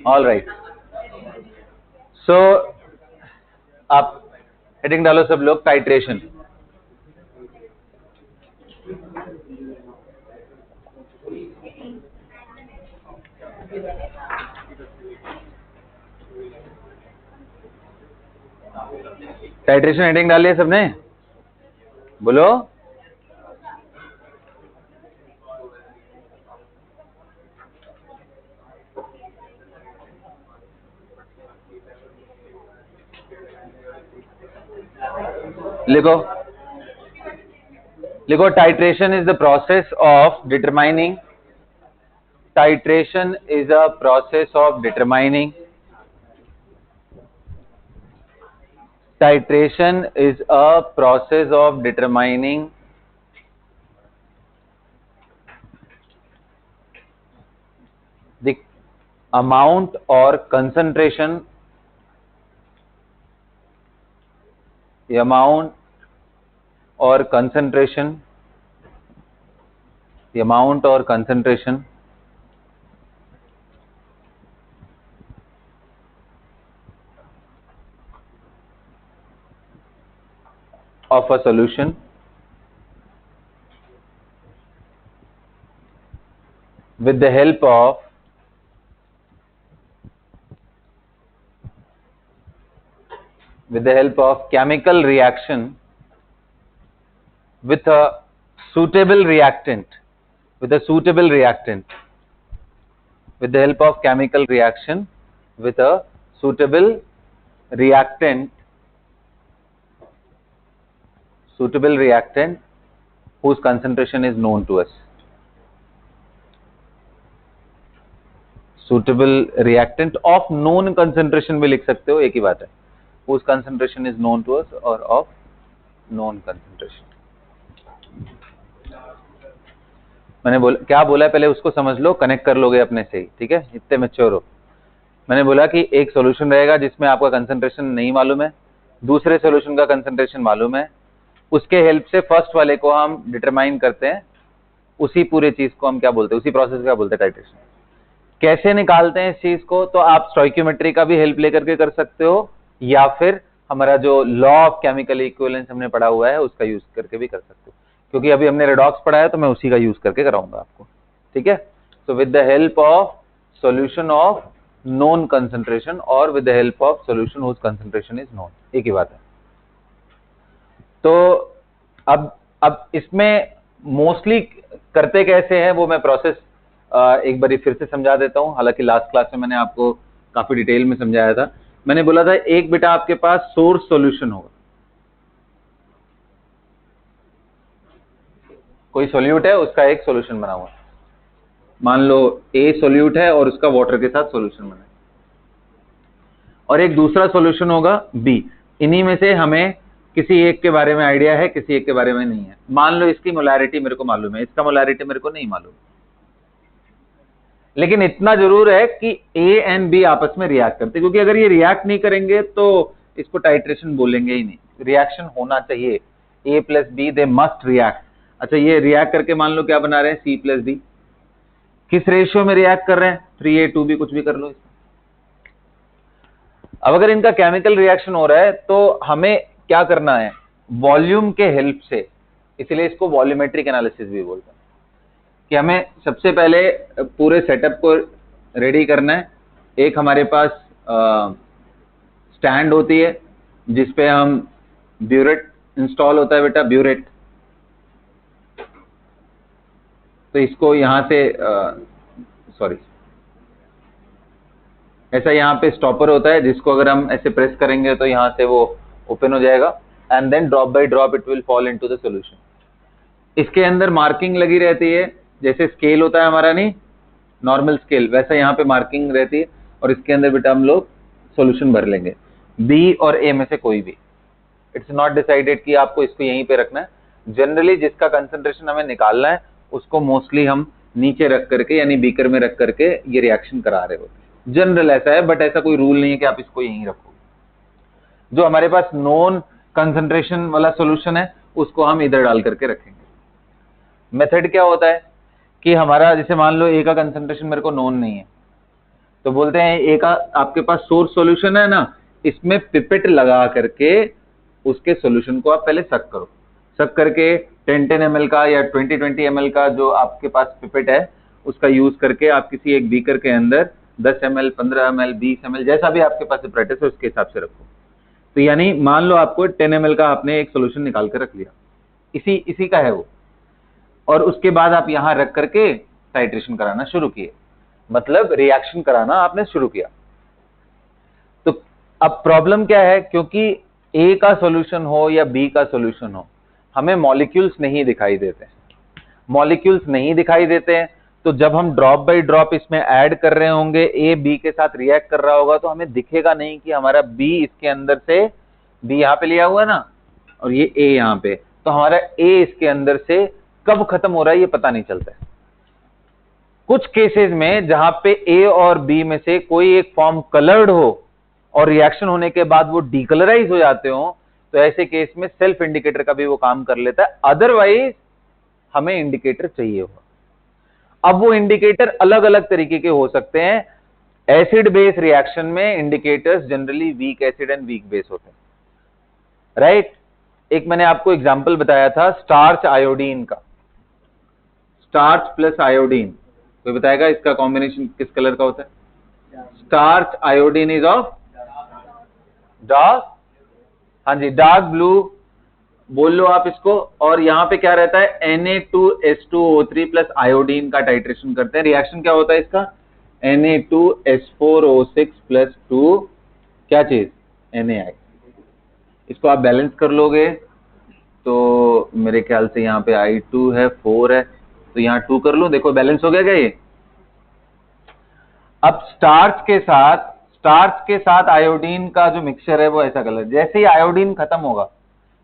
All right, सो आप heading डालो सब लोग, टाइट्रेशन। टाइट्रेशन हेडिंग डाली है सबने? बोलो। लिखो लिखो, titration is the process of determining, titration is a process of determining, titration is a process of determining the amount or concentration, the amount or concentration, the amount or concentration of a solution with the help of chemical reaction with a suitable reactant, with the help of chemical reaction with a suitable reactant whose concentration is known to us. Suitable reactant of known concentration भी लिख सकते हो, एक ही बात है, whose concentration is known to us or of known concentration. मैंने बोला क्या बोला है, पहले उसको समझ लो, कनेक्ट कर लोगे अपने से ही, ठीक है, इतने मैच्योर हो। मैंने बोला कि एक सॉल्यूशन रहेगा जिसमें आपका कंसंट्रेशन नहीं मालूम है, दूसरे सॉल्यूशन का कंसंट्रेशन मालूम है, उसके हेल्प से फर्स्ट वाले को हम डिटरमाइन करते हैं, उसी पूरे चीज को हम क्या बोलते हैं, उसी प्रोसेस को क्या बोलते हैं, टाइट्रेशन। कैसे निकालते हैं इस चीज को, तो आप स्टोइकियोमेट्री का भी हेल्प लेकर के कर सकते हो, या फिर हमारा जो लॉ ऑफ केमिकल इक्विवेलेंस हमने पढ़ा हुआ है उसका यूज करके भी कर सकते हो, क्योंकि अभी हमने रेडॉक्स पढ़ा है तो मैं उसी का यूज करके कराऊंगा आपको, ठीक है। So with the help of solution of known concentration और with the help of solution whose concentration is known, एक ही बात है। तो अब इसमें मोस्टली करते कैसे हैं वो मैं प्रोसेस एक बार फिर से समझा देता हूं, हालांकि लास्ट क्लास में मैंने आपको काफी डिटेल में समझाया था। मैंने बोला था एक बेटा आपके पास सोर्स सॉल्यूशन होगा, कोई सॉल्यूट है उसका एक सॉल्यूशन बना हुआ, मान लो ए सॉल्यूट है और उसका वाटर के साथ सॉल्यूशन बना है, और एक दूसरा सॉल्यूशन होगा बी। इन्हीं में से हमें किसी एक के बारे में आइडिया है, किसी एक के बारे में नहीं है। मान लो इसकी मोलैरिटी मेरे को मालूम है, इसका मोलैरिटी मेरे को नहीं मालूम, लेकिन इतना जरूर है कि ए एंड बी आपस में रिएक्ट करते, क्योंकि अगर ये रिएक्ट नहीं करेंगे तो इसको टाइट्रेशन बोलेंगे ही नहीं, रिएक्शन होना चाहिए, a plus b they must react. अच्छा, ये रिएक्ट करके मान लो क्या बना रहे हैं, सी प्लस डी, किस रेशियो में रिएक्ट कर रहे हैं, 3A2B, कुछ भी कर लो। अब अगर इनका केमिकल रिएक्शन हो रहा है तो हमें क्या करना है, वॉल्यूम के हेल्प से, इसलिए इसको वॉल्यूमेट्रिक एनालिसिस भी बोलते हैं, कि हमें सबसे पहले पूरे सेटअप को रेडी करना है। एक हमारे पास स्टैंड होती है जिसपे हम ब्यूरेट इंस्टॉल होता है बेटा, ब्यूरेट। तो इसको यहां से ऐसा यहाँ पे स्टॉपर होता है जिसको अगर हम ऐसे प्रेस करेंगे तो यहाँ से वो ओपन हो जाएगा, and then drop by drop it will fall into the solution. इसके अंदर मार्किंग लगी रहती है, जैसे स्केल होता है हमारा, नहीं नॉर्मल स्केल, वैसा यहाँ पे मार्किंग रहती है, और इसके अंदर बेटा हम लोग सॉल्यूशन भर लेंगे, बी और ए में से कोई भी। इट्स नॉट डिसाइडेड कि आपको इसको यहीं पे रखना है, जनरली जिसका कंसंट्रेशन हमें निकालना है उसको मोस्टली हम नीचे रख करके, यानी बीकर में रख करके ये रिएक्शन करा रहे होते हैं, जनरल ऐसा है, बट ऐसा कोई रूल नहीं है कि आप इसको यहीं रखोगे। जो हमारे पास नॉन कंसंट्रेशन वाला सॉल्यूशन है उसको हम इधर डाल करके रखेंगे। मेथड क्या होता है कि हमारा जैसे मान लो ए का कंसंट्रेशन मेरे को नोन नहीं है, तो बोलते हैं ए का आपके पास सोर्स सॉल्यूशन है ना, इसमें पिपेट लगा करके उसके सॉल्यूशन को आप पहले सक करो, सक करके 10-10 ml का या 20-20 ml का जो आपके पास पिपेट है उसका यूज करके आप किसी एक बीकर के अंदर 10 ml, 15 ml, 20 ml जैसा भी आपके पास एपरेटस है उसके हिसाब से रखो। तो यानी मान लो आपको 10 ml का आपने एक सॉल्यूशन निकाल कर रख लिया, इसी का है वो, और उसके बाद आप यहां रख करके टाइट्रेशन कराना शुरू किए, मतलब रिएक्शन कराना आपने शुरू किया। तो अब प्रॉब्लम क्या है, क्योंकि ए का सॉल्यूशन हो या बी का सॉल्यूशन हो, हमें मॉलिक्यूल्स नहीं दिखाई देते, मॉलिक्यूल्स नहीं दिखाई देते हैं, तो जब हम ड्रॉप बाय ड्रॉप इसमें ऐड कर रहे होंगे, ए बी के साथ रिएक्ट कर रहा होगा, तो हमें दिखेगा नहीं कि हमारा बी इसके अंदर से, बी यहाँ पे लिया हुआ है ना, और ये ए यहाँ पे, तो हमारा ए इसके अंदर से कब खत्म हो रहा है ये पता नहीं चलता है। कुछ केसेस में जहां पे ए और बी में से कोई एक फॉर्म कलर्ड हो और रिएक्शन होने के बाद वो डीकलराइज हो जाते हो, तो ऐसे केस में सेल्फ इंडिकेटर का भी वो काम कर लेता है, अदरवाइज हमें इंडिकेटर चाहिए होगा। अब वो इंडिकेटर अलग अलग तरीके के हो सकते हैं। एसिड बेस रिएक्शन में indicators generally weak acid and weak base होते हैं, राइट। एक मैंने आपको एग्जांपल बताया था स्टार्च आयोडीन का, स्टार्च प्लस आयोडीन, कोई बताएगा इसका कॉम्बिनेशन किस कलर का होता है? Starch iodine is of dark, हाँ जी, डार्क ब्लू बोल लो आप इसको। और यहां पे क्या रहता है, Na2H2O3 प्लस आयोडीन का टाइट्रेशन करते हैं। रिएक्शन क्या होता है इसका, Na2H4O6 प्लस 2 क्या चीज, NaI। इसको आप बैलेंस कर लोगे तो मेरे ख्याल से यहाँ पे I2 है, 4 है, तो यहाँ 2 कर लूं, देखो बैलेंस हो गया क्या ये। अब स्टार्च के साथ आयोडीन का जो मिक्सचर है वो ऐसा कलर, जैसे ही आयोडीन खत्म होगा,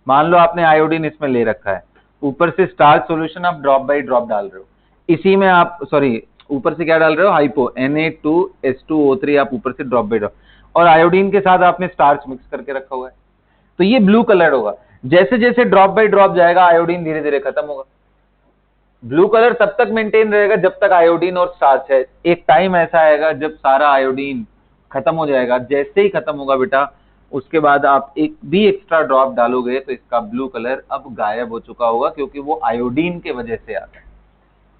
मान लो आपने आयोडीन इसमें ले रखा है, ऊपर से स्टार्च सॉल्यूशन आप ड्रॉप बाय ड्रॉप डाल रहे हो, इसी में आप ऊपर से क्या डाल रहे हो, हाइपो Na2H2O3 आप ऊपर से ड्रॉप बाय ड्रॉप, और आयोडीन के साथ आपने स्टार्च मिक्स करके रखा हुआ है, तो ये ब्लू कलर होगा। जैसे जैसे ड्रॉप बाय ड्रॉप जाएगा आयोडीन धीरे धीरे खत्म होगा। ब्लू कलर तब तक मेंटेन रहेगा जब तक आयोडीन और स्टार्च है। एक टाइम ऐसा आएगा जब सारा आयोडीन खत्म हो जाएगा, जैसे ही खत्म होगा बेटा उसके बाद आप एक भी एक्स्ट्रा ड्रॉप डालोगे तो इसका ब्लू कलर अब गायब हो चुका होगा, क्योंकि वो आयोडीन के वजह से आता है।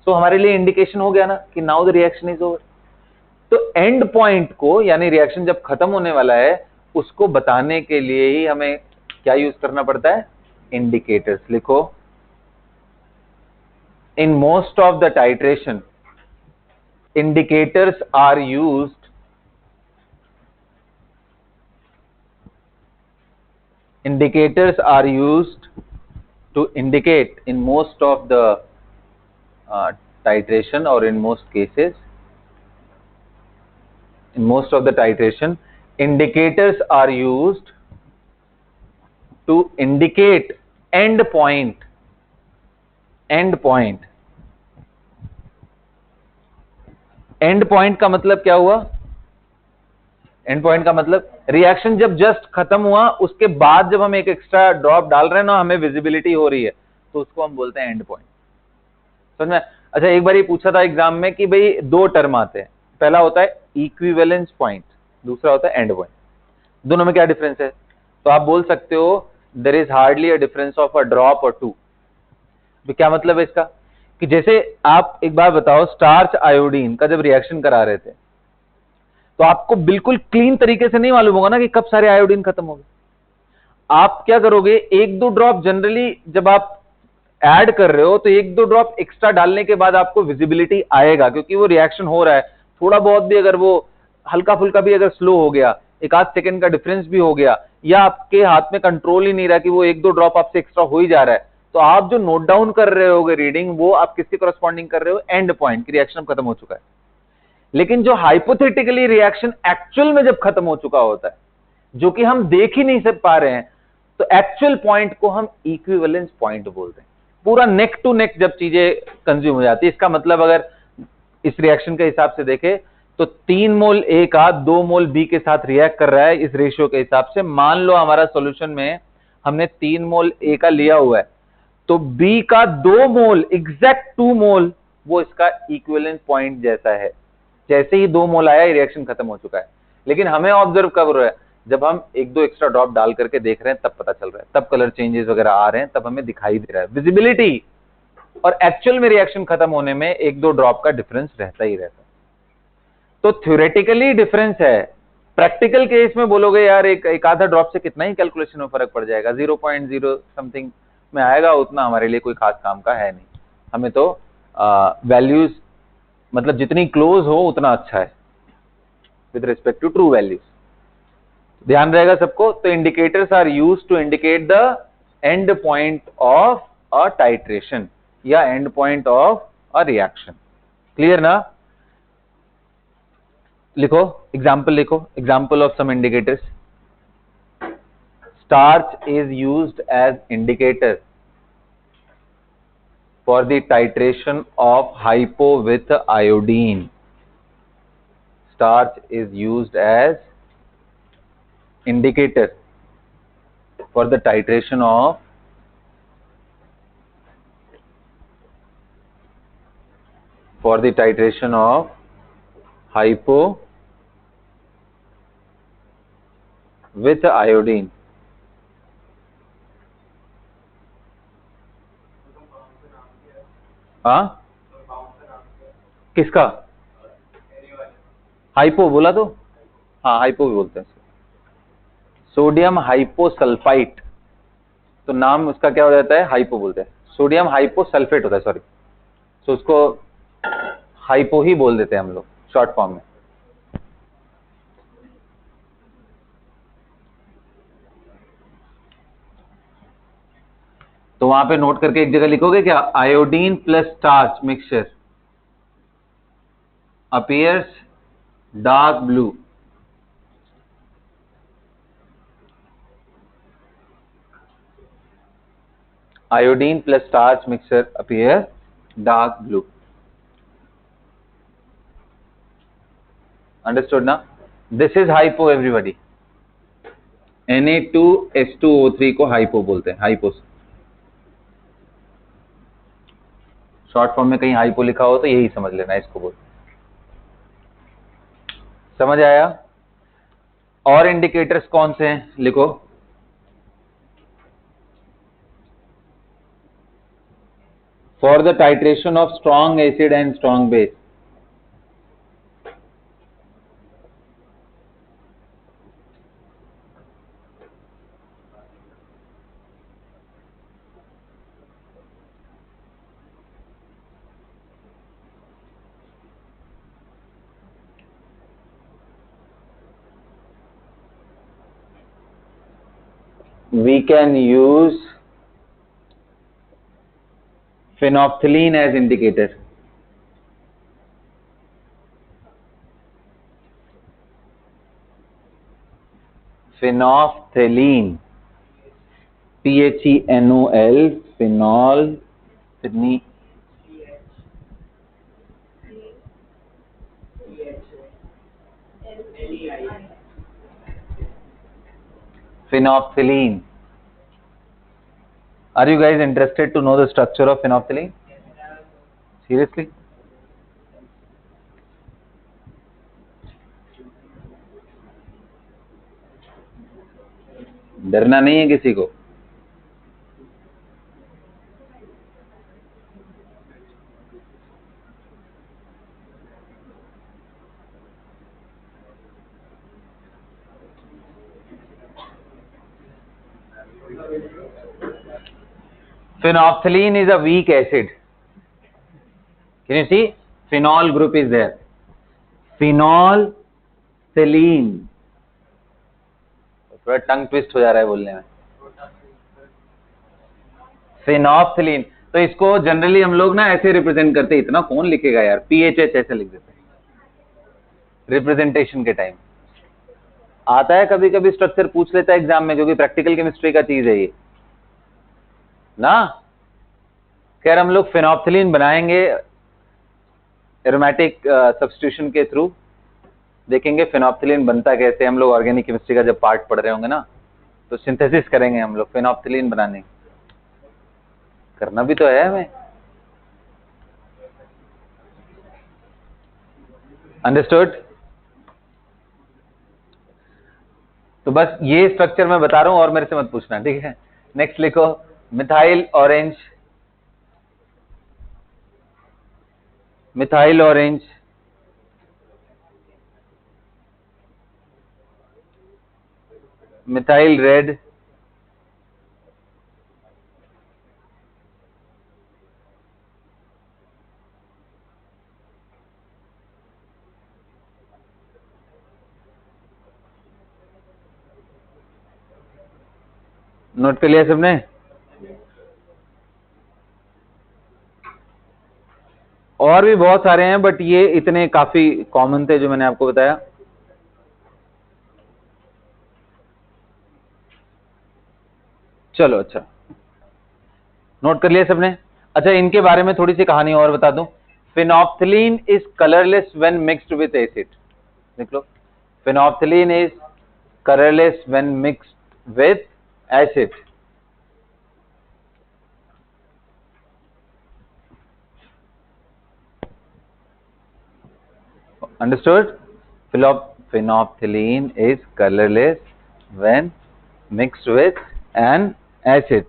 तो हमारे लिए इंडिकेशन हो गया ना कि now the reaction is over. तो एंड पॉइंट को, यानी रिएक्शन जब खत्म होने वाला है, उसको बताने के लिए ही हमें क्या यूज करना पड़ता है, इंडिकेटर्स। लिखो, in most of the titration indicators are used to indicate in most of the titration, or in most cases, in most of the titration indicators are used to indicate end point and point का मतलब क्या हुआ, and point का मतलब reaction जब just खत्म हुआ उसके बाद जब हम एक एक्स्ट्रा ड्रॉप डाल रहे हैं ना, हमें विजिबिलिटी हो रही है, तो उसको हम बोलते हैं एंड पॉइंट। समझ में? अच्छा, एक बार ये पूछा था एग्जाम में कि भाई दो टर्म आते हैं, पहला होता है इक्विवेलेंस पॉइंट, दूसरा होता है एंड पॉइंट। दोनों में क्या डिफरेंस है? तो आप बोल सकते हो there is hardly a difference of a drop और 2। तो क्या मतलब है इसका, कि जैसे आप एक बार बताओ, स्टार्च आयोडीन का जब रिएक्शन करा रहे थे तो आपको बिल्कुल क्लीन तरीके से नहीं मालूम होगा ना कि कब सारे आयोडीन खत्म हो गए। आप क्या करोगे, एक दो ड्रॉप जनरली जब आप ऐड कर रहे हो तो एक दो ड्रॉप एक्स्ट्रा डालने के बाद आपको विजिबिलिटी आएगा, क्योंकि वो रिएक्शन हो रहा है। थोड़ा बहुत भी अगर वो हल्का फुल्का भी अगर स्लो हो गया, एक आध सेकंड का डिफरेंस भी हो गया, या आपके हाथ में कंट्रोल ही नहीं रहा कि वो एक दो ड्रॉप आपसे एक्स्ट्रा हो ही जा रहा है, तो आप जो नोट डाउन कर रहे होगे रीडिंग, वो आप किससे करस्पॉन्डिंग कर रहे हो, एंड पॉइंट की, रिएक्शन खत्म हो चुका है। लेकिन जो हाइपोथेटिकली रिएक्शन एक्चुअल में जब खत्म हो चुका होता है, जो कि हम देख ही नहीं सक पा रहे हैं, तो एक्चुअल पॉइंट को हम इक्विवेलेंस पॉइंट बोलते हैं। पूरा नेक टू नेक जब चीजें कंज्यूम हो जाती है, इसका मतलब अगर इस रिएक्शन के हिसाब से देखें तो 3 मोल ए का 2 मोल बी के साथ रिएक्ट कर रहा है, इस रेशियो के हिसाब से। मान लो हमारा सॉल्यूशन में हमने 3 मोल ए का लिया हुआ है, तो बी का 2 मोल, एग्जैक्ट 2 मोल वो इसका इक्विवेलेंट पॉइंट जैसा है। जैसे ही 2 मोल आया रिएक्शन खत्म हो चुका है। लेकिन हमें ऑब्जर्व कब हो रहा है, जब हम 1-2 एक्स्ट्रा ड्रॉप डाल करके देख रहे हैं तब पता चल रहा है, तब कलर चेंजेस वगैरह आ रहे हैं, तब हमें दिखाई दे रहा है विजिबिलिटी। और एक्चुअल में रिएक्शन खत्म होने में 1-2 ड्रॉप का डिफरेंस रहता ही रहता है। तो थ्योरेटिकली डिफरेंस है, प्रैक्टिकल केस में बोलोगे यार एक आधा ड्रॉप से कितना ही कैलकुलेशन में फर्क पड़ जाएगा, 0.0 समथिंग में आएगा, उतना हमारे लिए कोई खास काम का है नहीं। हमें तो वैल्यूज मतलब जितनी क्लोज हो उतना अच्छा है with respect to true values. ध्यान रहेगा सबको। तो indicators are used to indicate the end point of a titration या end point of a reaction. Clear ना? लिखो एग्जाम्पल, लिखो example of some indicators. Starch is used as indicator for the titration of hypo with iodine. Starch is used as indicator for the titration of hypo with iodine. हाँ, किसका? Hypo बोला तो, हाँ hypo भी बोलते हैं। Sodium हाइपोसल्फाइट, तो नाम उसका क्या हो जाता है, हाइपो बोलते हैं। सोडियम हाइपोसल्फेट होता है, सॉरी, तो उसको हाइपो ही बोल देते हैं हम लोग शॉर्ट फॉर्म में। तो वहां पे नोट करके एक जगह लिखोगे क्या, iodine plus starch mixture appears dark blue. Iodine plus starch mixture appear dark blue. Understood ना? This is hypo everybody. Na2H2O3 को हाइपो बोलते हैं, हाइपो। शॉर्ट फॉर्म में कहीं हाइपो लिखा हो तो यही समझ लेना, इसको बोलते हैं। समझ आया? और इंडिकेटर्स कौन से हैं, लिखो। For the titration of strong acid and strong base. We can use phenolphthalein as indicator. Phenolphthalein, PHENOL, phenol, phenolphthalein. Are you guys interested to know the structure of phenolphthalein? Seriously? डरना नहीं है किसी को। Phenolphthalein is a weak acid. Can you see? Phenol group is there. Phenolphthalein. थोड़ा टंग twist हो जा रहा है बोलने में। Phenolphthalein, तो इसको जनरली हम लोग ना ऐसे रिप्रेजेंट करते हैं, इतना कौन लिखेगा यार, PHH ऐसे लिख देते हैं रिप्रेजेंटेशन के टाइम। आता है कभी कभी स्ट्रक्चर पूछ लेता है एग्जाम में, क्योंकि प्रैक्टिकल केमिस्ट्री का चीज है ये ना। खैर हम लोग फेनोप्थलीन बनाएंगे एरोमेटिक सब्स्टिट्यूशन के थ्रू, देखेंगे फेनोप्थलीन बनता कैसे। हम लोग ऑर्गेनिक केमिस्ट्री का जब पार्ट पढ़ रहे होंगे ना, तो सिंथेसिस करेंगे हम लोग फेनोप्थलीन बनाने, करना भी तो है हमें। अंडरस्टूड? तो बस ये स्ट्रक्चर मैं बता रहा हूं और मेरे से मत पूछना, ठीक है? नेक्स्ट लिखो, methyl orange, methyl orange, methyl red, note कर लिया सबने? और भी बहुत सारे हैं बट ये इतने काफी कॉमन थे जो मैंने आपको बताया। चलो अच्छा, नोट कर लिया सबने? अच्छा, इनके बारे में थोड़ी सी कहानी और बता दूं। Phenolphthalein is colourless when mixed with acid. देख लो, phenolphthalein is colourless when mixed with acid. Understood? Phenolphthalein is colorless when mixed with an acid.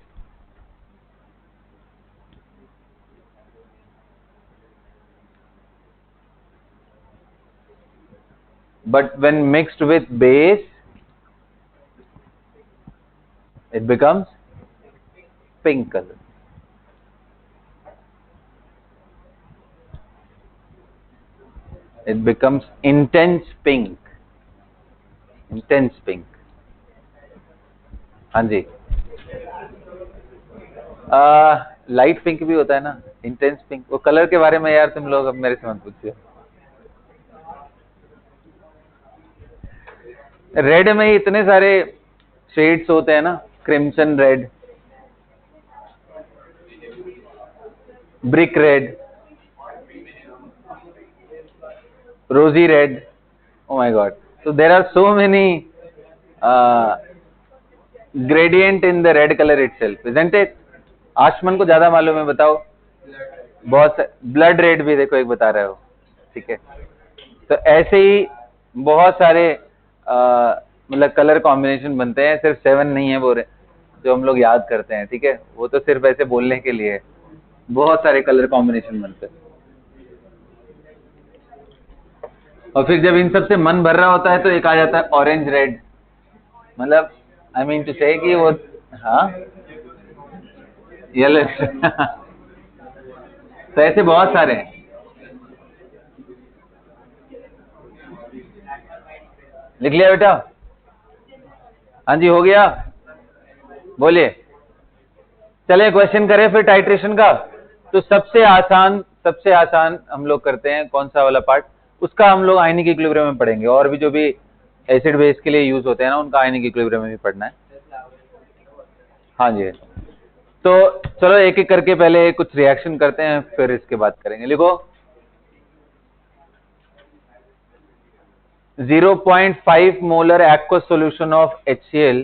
But when mixed with base, it becomes pink color. It becomes intense pink. Intense pink. हाँ जी, light pink भी होता है ना, intense pink. वो colour के बारे में यार तुम लोग अब मेरे से मत पूछिए। रेड में ही इतने सारे शेड्स होते हैं ना, crimson red, brick red, rosy red. Oh my god, so there are so many gradient in the red color itself, isn't it? आशमन को ज्यादा मालूम है, बताओ। बहुत ब्लड रेड भी देखो एक बता रहे हो, ठीक है? तो ऐसे ही बहुत सारे मतलब कलर कॉम्बिनेशन बनते हैं, सिर्फ 7 नहीं है वो जो हम लोग याद करते हैं, ठीक है? वो तो सिर्फ ऐसे बोलने के लिए है, बहुत सारे कलर कॉम्बिनेशन बनते हैं। और फिर जब इन सब से मन भर रहा होता है तो एक आ जाता है ऑरेंज रेड, मतलब आई मीन टू से कि वो, हाँ, येलो। तो ऐसे बहुत सारे हैं। लिख लिया बेटा? हाँ जी, हो गया? बोलिए। चले क्वेश्चन करें फिर टाइट्रेशन का। तो सबसे आसान हम लोग करते हैं कौन सा वाला पार्ट, उसका हम लोग आयनिक इक्विलिब्रियम में पढ़ेंगे, और भी जो भी एसिड बेस के लिए यूज होते हैं ना, उनका आयनिक इक्विलिब्रियम में भी पढ़ना है। हाँ जी, तो चलो एक एक करके पहले कुछ रिएक्शन करते हैं, फिर इसके बाद करेंगे। लिखो, 0.5 molar aqueous solution of HCl,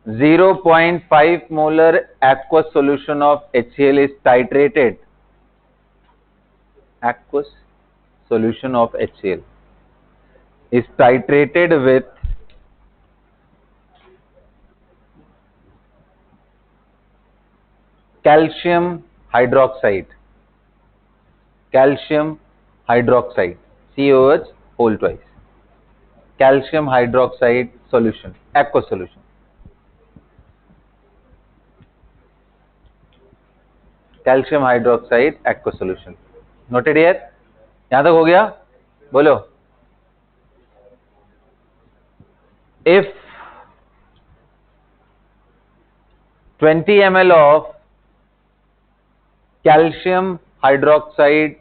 0.5 molar aqueous solution of HCl is titrated. Aqueous solution of HCl is titrated with calcium hydroxide, calcium hydroxide, COH whole twice, calcium hydroxide solution, aqueous solution, calcium hydroxide aqueous solution. Noted here? यहां तक हो गया? बोलो। If 20 ml of calcium hydroxide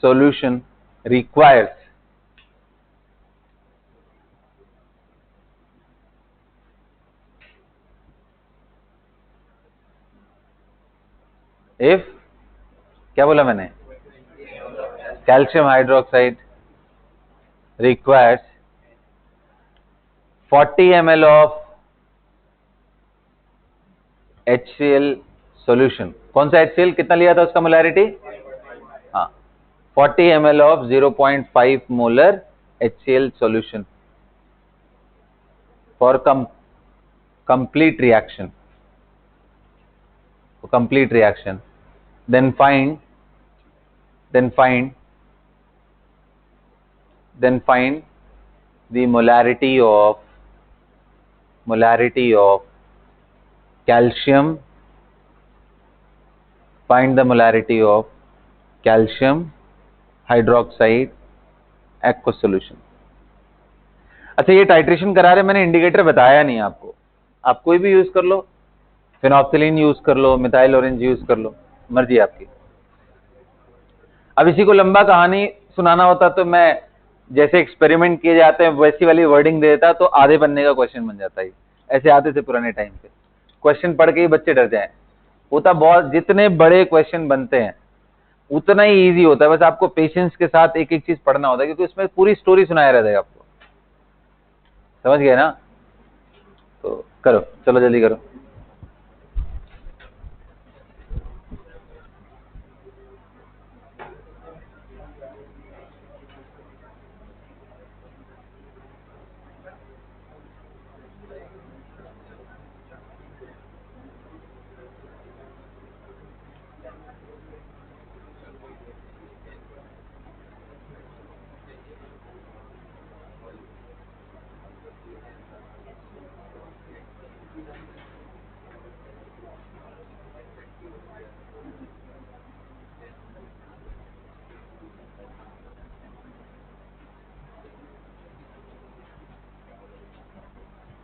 solution requires if, क्या बोला मैंने? Calcium hydroxide requires 40 ml of HCl solution. कौन सा HCl कितना लिया था उसका मोलैरिटी? हाँ, 40 ml of 0.5 molar HCl solution for complete reaction. For complete reaction, then find the molarity of calcium. Find the molarity of calcium hydroxide aqueous solution. अच्छा, ये titration करा रहे, मैंने इंडिकेटर बताया नहीं आपको। आप कोई भी यूज कर लो, फिनॉक्सिलिन यूज कर लो, मिथाइल ऑरेंज यूज कर लो, मर्जी आपकी। अब इसी को लंबा कहानी सुनाना होता तो मैं जैसे एक्सपेरिमेंट किए जाते हैं वैसी वाली वर्डिंग दे देता तो आधे बनने का क्वेश्चन बन जाता है। ऐसे आते थे पुराने टाइम पे, क्वेश्चन पढ़ के ही बच्चे डर जाएं। होता बहुत, जितने बड़े क्वेश्चन बनते हैं उतना ही इजी होता है, बस आपको पेशेंस के साथ एक एक चीज पढ़ना होता है, क्योंकि उसमें पूरी स्टोरी सुनाया रहता है आपको। समझ गए ना? तो करो, चलो जल्दी करो।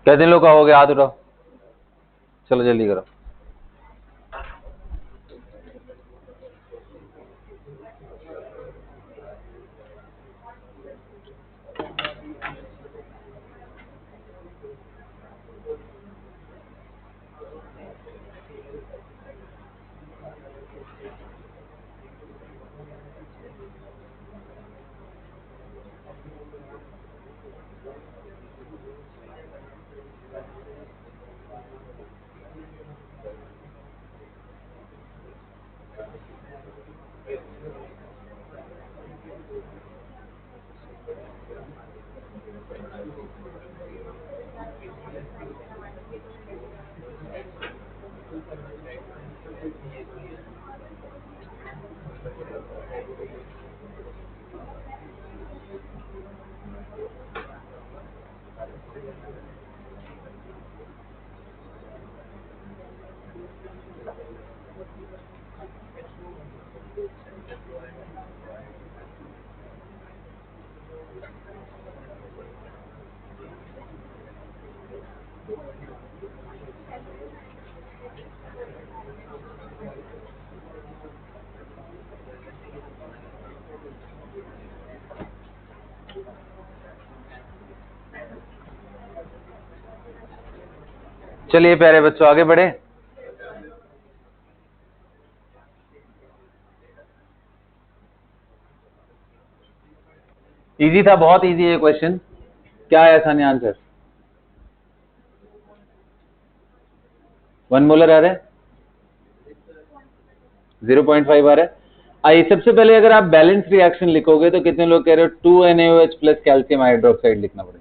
कितने लोग का हो गया? हाथ उठाओ, चलो जल्दी करो। चलिए प्यारे बच्चों, आगे बढ़े। इजी था, बहुत इजी है क्वेश्चन। क्या है आसान आंसर? 1 मोलर आ रहा है, 0.5 आ रहा है। आइए सबसे पहले अगर आप बैलेंस रिएक्शन लिखोगे तो कितने लोग कह रहे हो 2NaOH प्लस कैल्शियम हाइड्रोक्साइड लिखना पड़ेगा?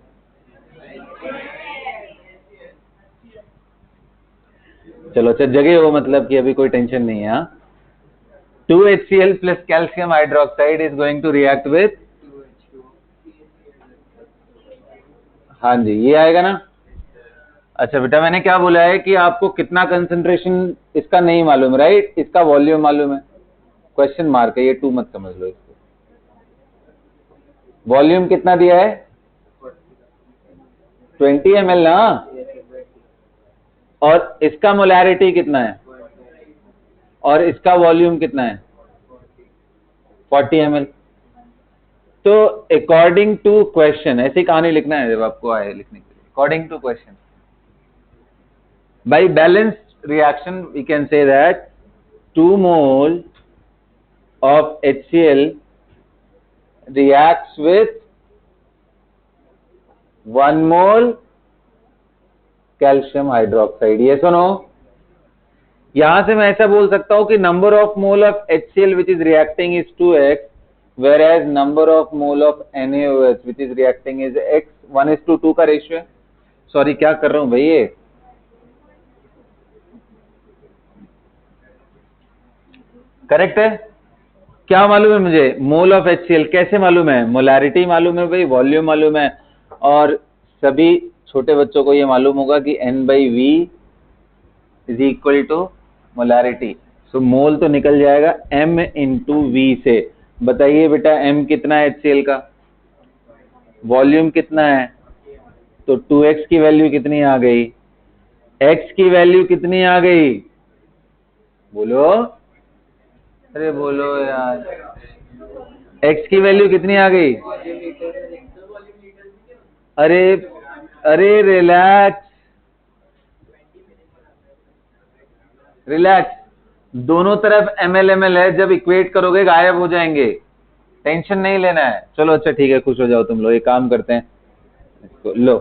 चलो अच्छा, जगह हो, मतलब कि अभी कोई टेंशन नहीं है। 2HCl plus calcium hydroxide is going to react with, हाँ जी ये आएगा ना। अच्छा बेटा, मैंने क्या बोला है कि आपको कितना कंसंट्रेशन इसका नहीं मालूम, राइट? इसका वॉल्यूम मालूम है, क्वेश्चन मार्क है, ये 2 मत समझ लो इसको। वॉल्यूम कितना दिया है? 20 ml ना, और इसका मोलैरिटी कितना है, और इसका वॉल्यूम कितना है? 40 ml। तो अकॉर्डिंग टू क्वेश्चन, ऐसी कहानी लिखना है जब आपको आए लिखने के लिए, according to question, by balance reaction we can say that 2 mole of HCl reacts with 1 mole calcium hydroxide. ये सुनो, यहां से मैं ऐसा बोल सकता हूं कि number of mole of HCl which is reacting is 2x, whereas number of mole of NaOH which is reacting is x 1:2 का रेशियो है। सॉरी क्या कर रहा हूं भाई, ये करेक्ट है। क्या मालूम है मुझे, मोल ऑफ HCl कैसे मालूम है, मोलैरिटी मालूम है भाई, वॉल्यूम मालूम है, और सभी छोटे बच्चों को ये मालूम होगा कि N/V is equal to molarity. So mole तो निकल जाएगा M इंटू V से। बताइए बेटा M कितना है HCl का, वॉल्यूम कितना है, तो 2x की वैल्यू कितनी आ गई, x की वैल्यू कितनी आ गई, बोलो, अरे बोलो यार, x की वैल्यू कितनी आ गई, अरे अरे रिलैक्स रिलैक्स, दोनों तरफ ml है, जब इक्वेट करोगे गायब हो जाएंगे, टेंशन नहीं लेना है। चलो अच्छा ठीक है, खुश हो जाओ तुम लोग, एक काम करते हैं, इसको लो,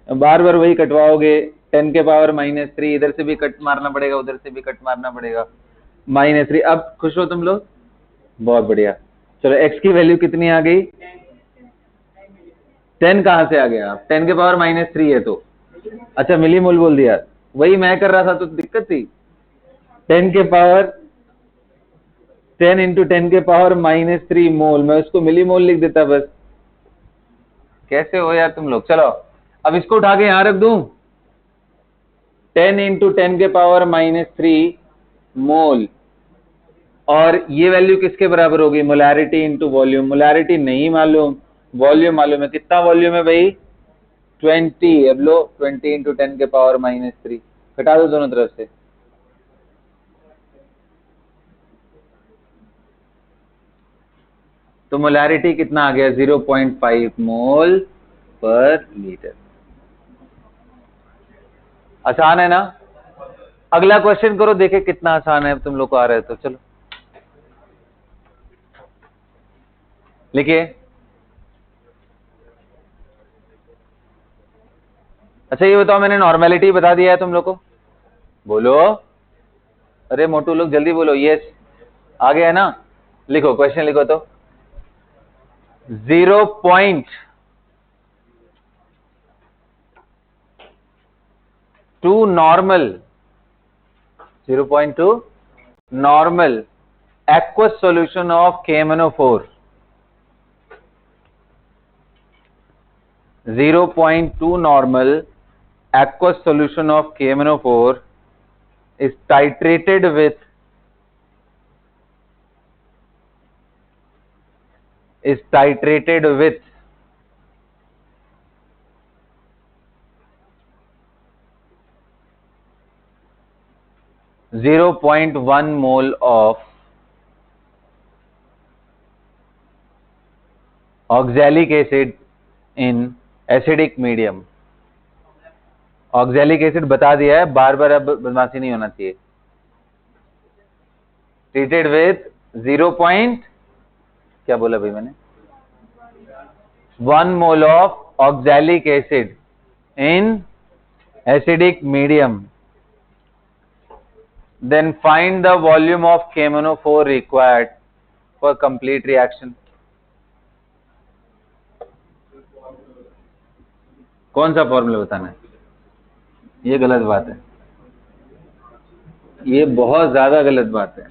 बार बार वही कटवाओगे, 10 के पावर -3, इधर से भी कट मारना पड़ेगा, उधर से भी कट मारना पड़ेगा, -3। अब खुश हो तुम लोग, बहुत बढ़िया। चलो x की वैल्यू कितनी आ गई, 10 कहां से आ गया, 10 के पावर -3 है तो, अच्छा मिलीमोल बोल दिया, वही मैं कर रहा था तो दिक्कत थी। 10 के पावर 10 इंटू 10 के पावर -3 मोल, मैं उसको मिलीमोल लिख देता बस। कैसे हो यार तुम लोग। चलो अब इसको उठा के यहां रख दूं, 10 इंटू 10 के पावर -3 मोल, और ये वैल्यू किसके बराबर होगी, मोलैरिटी इंटू वॉल्यूम। मोलैरिटी नहीं मालूम, वॉल्यूम मालूम है, कितना वॉल्यूम है भाई, 20। अब लो 20 इंटू 10 के पावर -3, घटा दो दोनों तरफ से, तो मोलैरिटी कितना आ गया, 0.5 मोल पर लीटर। आसान है ना। अगला क्वेश्चन करो, देखे कितना आसान है, तुम लोग को आ रहा है तो चलो लिखिए। अच्छा ये बताओ, मैंने नॉर्मेलिटी बता दिया है तुम लोग को, बोलो, अरे मोटू लोग जल्दी बोलो, यस आ गया है ना। लिखो क्वेश्चन लिखो तो, 0.2 normal aqueous solution of KMnO4, 0.2 normal aqueous solution of KMnO4 is titrated with 0.1 mole of oxalic acid in acidic medium। Oxalic acid बता दिया है, बार बार अब बदमाशी नहीं होना चाहिए। Treated with 0. क्या बोला भाई मैंने, 1 mole of oxalic acid in acidic medium, then find the volume of KMnO4 required for complete reaction. कौन सा फॉर्मूला बताना है, ये गलत बात है, ये बहुत ज्यादा गलत बात है।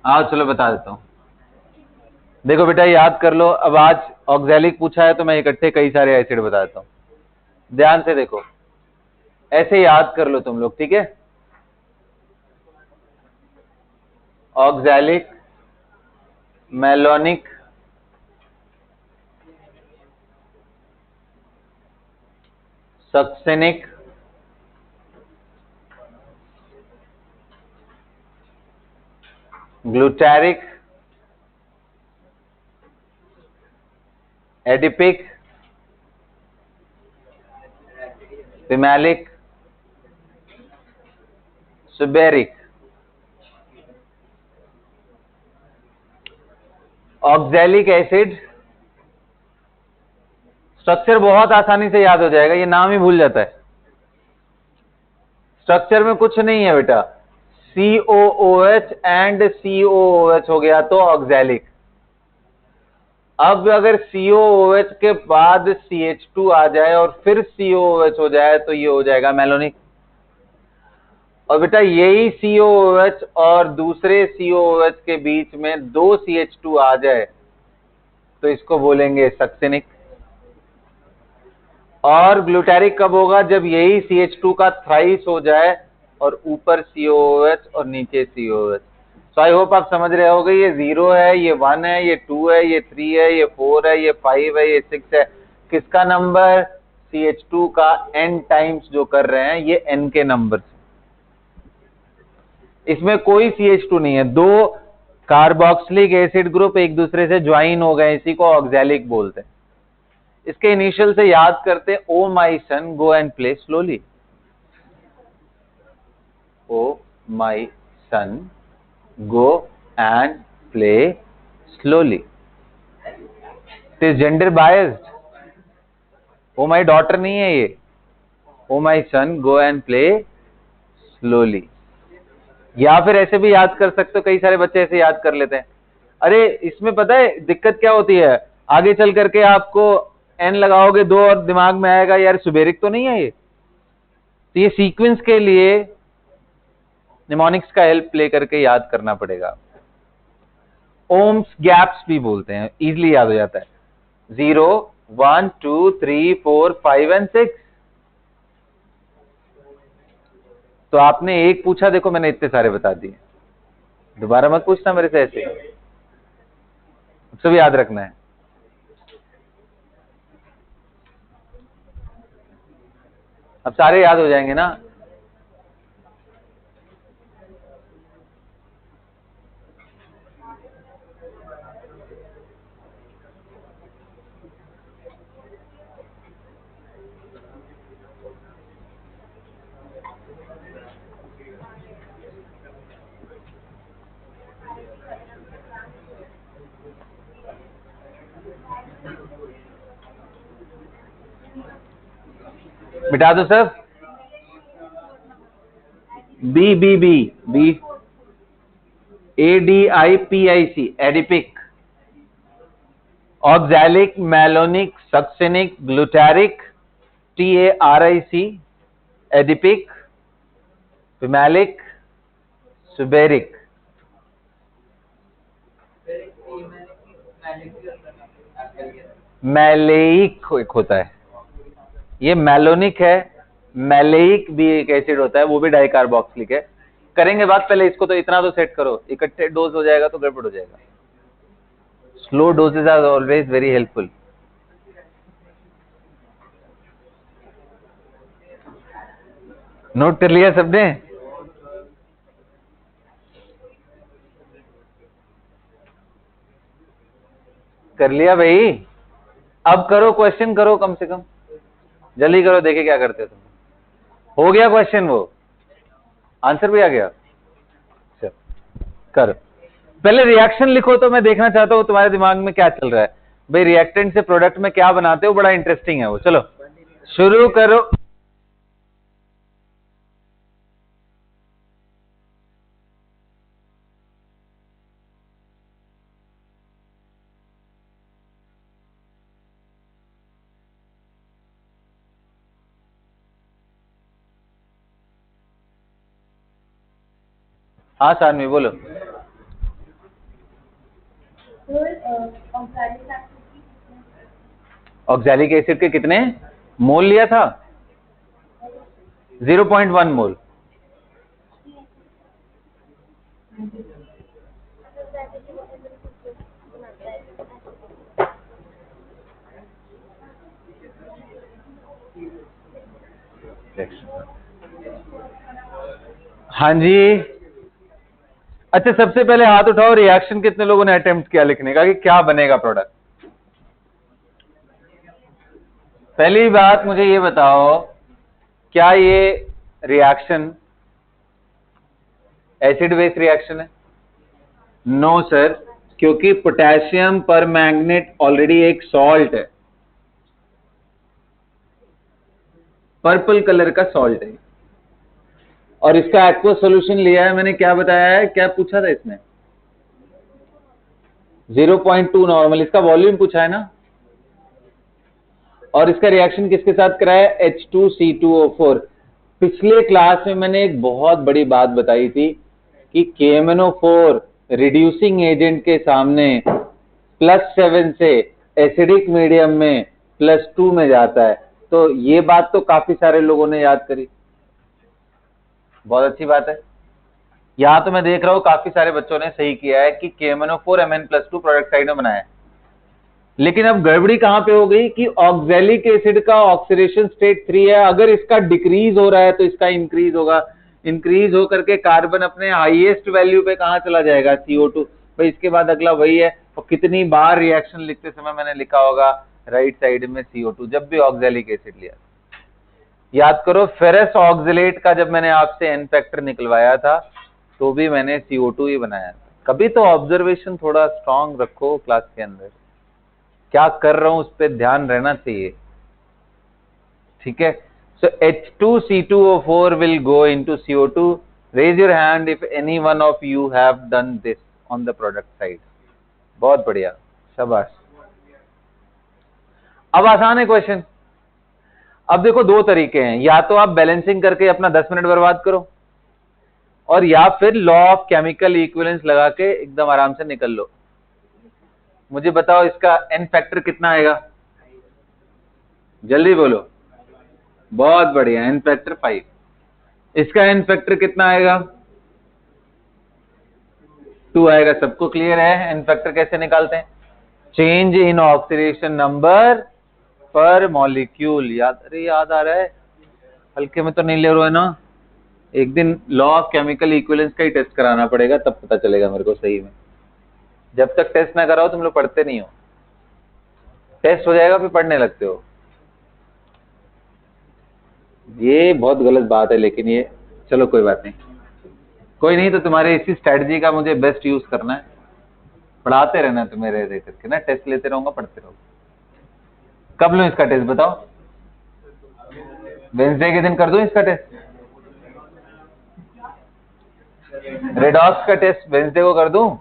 आओ चलो बता देता हूं, देखो बेटा याद कर लो, अब आज ऑक्जेलिक पूछा है तो मैं इकट्ठे कई सारे एसिड बता देता हूं, ध्यान से देखो, ऐसे याद कर लो तुम लोग, ठीक है। Oxalic, malonic, succinic, glutaric, adipic, pimelic, suberic. Oxalic acid structure बहुत आसानी से याद हो जाएगा, ये नाम ही भूल जाता है, स्ट्रक्चर में कुछ नहीं है बेटा, COOH एंड COOH हो गया तो ऑक्सैलिक। अब अगर COOH के बाद CH2 आ जाए और फिर COOH हो जाए तो ये हो जाएगा मेलोनिक। और बेटा यही COOH और दूसरे COOH के बीच में दो CH2 आ जाए तो इसको बोलेंगे सक्सेनिक। और ग्लूटारिक कब होगा? जब यही CH2 का थ्राइस हो जाए और ऊपर COOH और नीचे COOH। तो आई होप आप समझ रहे होगे, ये 0 है, ये 1 है, ये 2 है, ये 3 है, ये 4 है, ये 5 है, ये 6 है। किसका नंबर? CH2 का n टाइम्स जो कर रहे हैं ये n के नंबर। इसमें कोई CH2 नहीं है, दो कार्बोक्सिलिक एसिड ग्रुप एक दूसरे से ज्वाइन हो गए, इसी को ऑक्सैलिक बोलते हैं। इसके इनिशियल से याद करते, oh my son go and play slowly. Oh my son go and play slowly. It is gender biased. Oh my daughter नहीं है ये, oh my son go and play slowly. या फिर ऐसे भी याद कर सकते हो, कई सारे बच्चे ऐसे याद कर लेते हैं। अरे इसमें पता है दिक्कत क्या होती है, आगे चल करके आपको एन लगाओगे दो और दिमाग में आएगा यार सुबेरिक तो नहीं है ये। तो ये सीक्वेंस के लिए निमोनिक्स का हेल्प ले करके याद करना पड़ेगा। ओम्स गैप्स भी बोलते हैं, इजीली याद हो जाता है। 0 1 2 3 4 5 एंड 6। तो आपने एक पूछा, देखो मैंने इतने सारे बता दिए। दोबारा मत पूछना मेरे से ऐसे, सब याद रखना है। अब सारे याद हो जाएंगे ना। मिटा दो सब। B B B B ADIPIC adipic, oxalic, malonic, succinic, glutaric, TARIC adipic, pimelic, suberic. Maleic एक होता है, ये मेलोनिक है। मैलेइक भी एक एसिड होता है, वो भी डाइकार्बोक्सिलिक है। करेंगे बात, पहले इसको तो इतना तो सेट करो, इकट्ठे डोज हो जाएगा तो गड़बड़ हो जाएगा। Slow doses are always very helpful. Note कर लिया सबने? कर लिया भाई? अब करो, क्वेश्चन करो, कम से कम जल्दी करो, देखे क्या करते हो तुम। हो गया क्वेश्चन? वो आंसर भी आ गया? चल करो। पहले रिएक्शन लिखो तो मैं देखना चाहता हूं तुम्हारे दिमाग में क्या चल रहा है। भाई रिएक्टेंट से प्रोडक्ट में क्या बनाते हो, बड़ा इंटरेस्टिंग है वो। चलो शुरू करो। हाँ सानवी बोलो। ऑक्सैलिक एसिड के कितने मोल लिया था? 0.1 मोल। हाँ जी। अच्छा सबसे पहले हाथ उठाओ, रिएक्शन कितने लोगों ने अटेम्प्ट किया लिखने का कि क्या बनेगा प्रोडक्ट। पहली बात मुझे ये बताओ, क्या ये रिएक्शन एसिड बेस रिएक्शन है? नो सर, क्योंकि पोटेशियम पर मैग्नेट ऑलरेडी एक सॉल्ट है, पर्पल कलर का सॉल्ट है। और इसका एक्वस सॉल्यूशन लिया है मैंने, क्या बताया है, क्या पूछा था इसमें, 0.2 नॉर्मल, इसका वॉल्यूम पूछा है ना, और इसका रिएक्शन किसके साथ कराया, H2C2O4। पिछले क्लास में मैंने एक बहुत बड़ी बात बताई थी कि KMnO4 रिड्यूसिंग एजेंट के सामने +7 से एसिडिक मीडियम में +2 में जाता है। तो ये बात तो काफी सारे लोगों ने याद करी, बहुत अच्छी बात है। यहां तो मैं देख रहा हूं काफी सारे बच्चों ने सही किया है कि KMnO4 Mn+2 प्रोडक्ट साइड में बनाया है। लेकिन अब गड़बड़ी कहां पे हो गई कि ऑक्सैलिक एसिड का ऑक्सीडेशन स्टेट 3 है, अगर इसका डिक्रीज हो रहा है तो इसका इंक्रीज होगा, इंक्रीज होकर के कार्बन अपने हाईएस्ट वैल्यू पे कहां चला जाएगा, CO2। भाई इसके बाद अगला वही है, और कितनी बार रिएक्शन लिखते समय मैंने लिखा होगा राइट साइड में CO2 जब भी ऑक्सैलिक एसिड लिया। याद करो फेरस ऑक्सलेट का जब मैंने आपसे एन फैक्टर निकलवाया था तो भी मैंने CO2 ही बनाया था। कभी तो ऑब्जर्वेशन थोड़ा स्ट्रांग रखो क्लास के अंदर, क्या कर रहा हूं उस पर ध्यान रहना चाहिए, ठीक है। सो H2C2O4 will go into CO2. Raise your hand if any one of you have done this on the product side. बहुत बढ़िया, शाबाश। अब आसान है क्वेश्चन। अब देखो दो तरीके हैं, या तो आप बैलेंसिंग करके अपना 10 मिनट बर्बाद करो, और या फिर लॉ ऑफ केमिकल इक्विवेलेंस लगा के एकदम आराम से निकल लो। मुझे बताओ इसका एन फैक्टर कितना आएगा, जल्दी बोलो। बहुत बढ़िया, एन फैक्टर 5। इसका एन फैक्टर कितना आएगा, 2 आएगा। सबको क्लियर है एन फैक्टर कैसे निकालते हैं, चेंज इन ऑक्सीडेशन नंबर पर मॉलिक्यूल। याद आ रहा है, हल्के में तो नहीं ले रहे हो ना, एक दिन लॉ ऑफ केमिकल इक्विवेलेंस का ही टेस्ट कराना पड़ेगा, तब पता चलेगा मेरे को सही में। जब तक टेस्ट ना कराओ तुम लोग पढ़ते नहीं हो, टेस्ट हो जाएगा फिर पढ़ने लगते हो। ये बहुत गलत बात है, लेकिन ये चलो कोई बात नहीं, कोई नहीं। तो तुम्हारे इसी स्ट्रेटजी का मुझे बेस्ट यूज करना है, पढ़ाते रहना तुम्हें रह रह करके ना, टेस्ट लेते रहूंगा, पढ़ते रहोगे। कब लूं इसका टेस्ट बताओ, वेडनेसडे के दिन कर दूं इसका टेस्ट, रेडॉक्स का टेस्ट वेडनेसडे को कर दूं।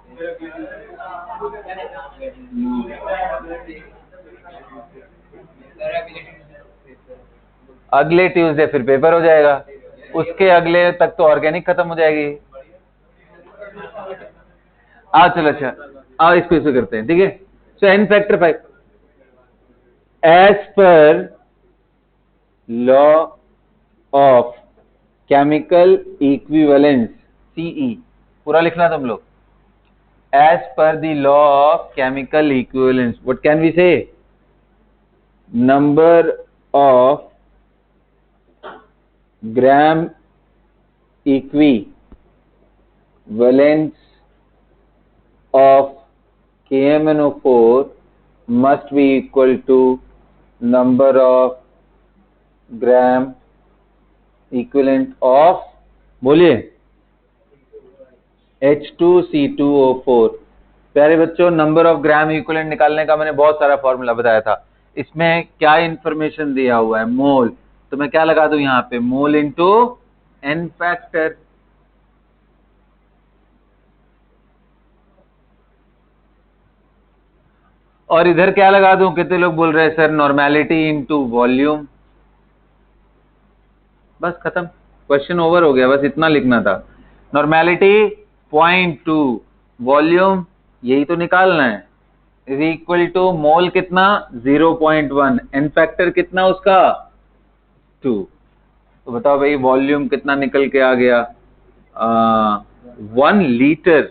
अगले ट्यूसडे फिर पेपर हो जाएगा, उसके अगले तक तो ऑर्गेनिक खत्म हो जाएगी। आओ चलो, अच्छा आओ इसको करते हैं, ठीक है। So n factor 5 as per law of chemical equivalence, CE पूरा लिखना तुम लोग। As per the law of chemical equivalence, what can we say, number of gram equivalents of KMnO4 must be equal to number of gram equivalent of, बोलिए, H2C2O4। प्यारे बच्चों, number of gram equivalent निकालने का मैंने बहुत सारा formula बताया था। इसमें क्या इंफॉर्मेशन दिया हुआ है, मोल, तो मैं क्या लगा दूं यहां पे, मोल इंटू एन फैक्टर। और इधर क्या लगा दूं, कितने लोग बोल रहे हैं सर नॉर्मेलिटी इंटू वॉल्यूम। बस खत्म, क्वेश्चन ओवर हो गया, बस इतना लिखना था। नॉर्मेलिटी 0.2, वॉल्यूम यही तो निकालना है, इज इक्वल टू मोल कितना 0.1, एन फैक्टर कितना उसका 2। तो बताओ भाई वॉल्यूम कितना निकल के आ गया, 1 लीटर।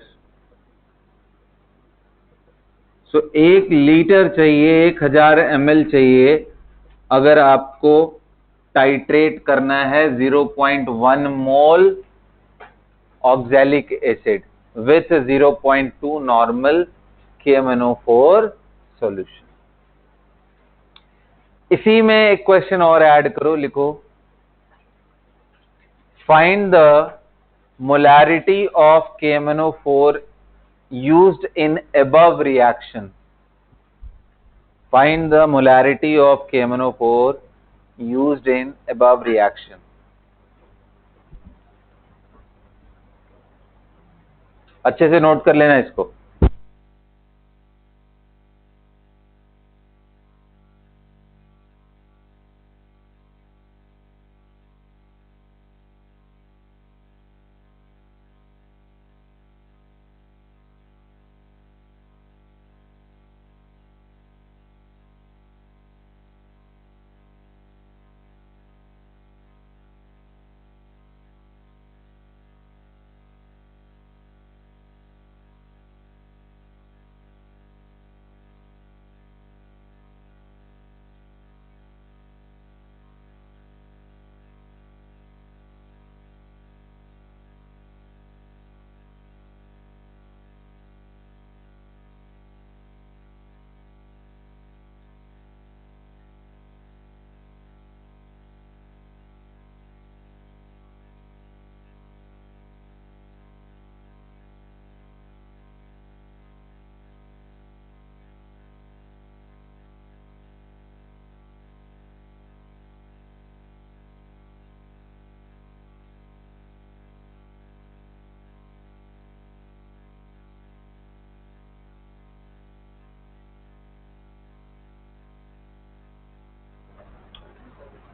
सो 1 लीटर चाहिए, 1000 ml चाहिए अगर आपको टाइट्रेट करना है 0.1 mole oxalic acid with 0.2 normal KMnO4 solution. इसी में एक क्वेश्चन और ऐड करो, लिखो find the molarity of KMnO4 used in above reaction. Find the molarity of KMnO4 used in above reaction. अच्छे से नोट कर लेना इसको।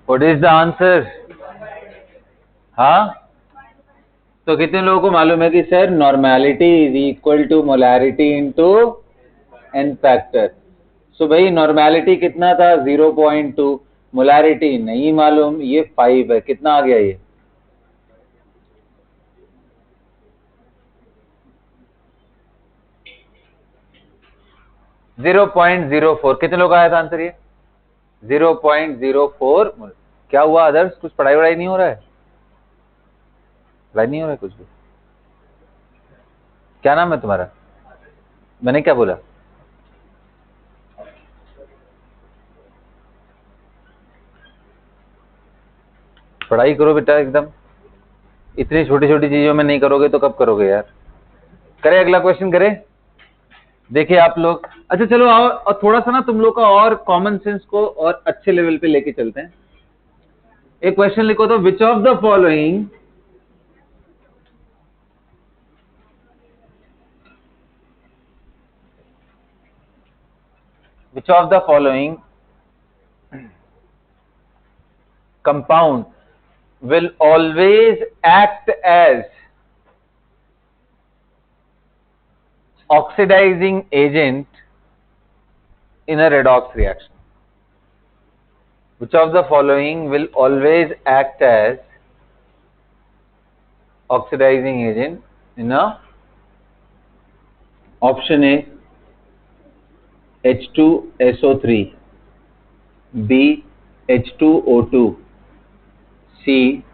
What is the answer? हाँ, तो कितने लोगों को मालूम है कि sir normality is equal to molarity into n factor. So भाई नॉर्मेलिटी कितना था? 0.2। मोलैरिटी नहीं मालूम, ये 5 है। कितना आ गया ये? जीरो 0.04। कितने लोग आया था आंसर ये? 0.04। क्या हुआ अदर्स? कुछ पढ़ाई वढ़ाई नहीं हो रहा है? पढ़ाई नहीं हो रहा है कुछ भी? क्या नाम है तुम्हारा? मैंने क्या बोला? पढ़ाई करो बेटा एकदम। इतनी छोटी छोटी चीजों में नहीं करोगे तो कब करोगे यार? करें अगला क्वेश्चन करें? देखिए आप लोग, अच्छा चलो और थोड़ा सा ना तुम लोग का और कॉमन सेंस को और अच्छे लेवल पे लेके चलते हैं। एक क्वेश्चन लिखो तो, विच of the following compound will always act as oxidizing agent in a redox reaction? Which of the following will always act as oxidizing agent in a? Option A H2SO3, B H2O2, C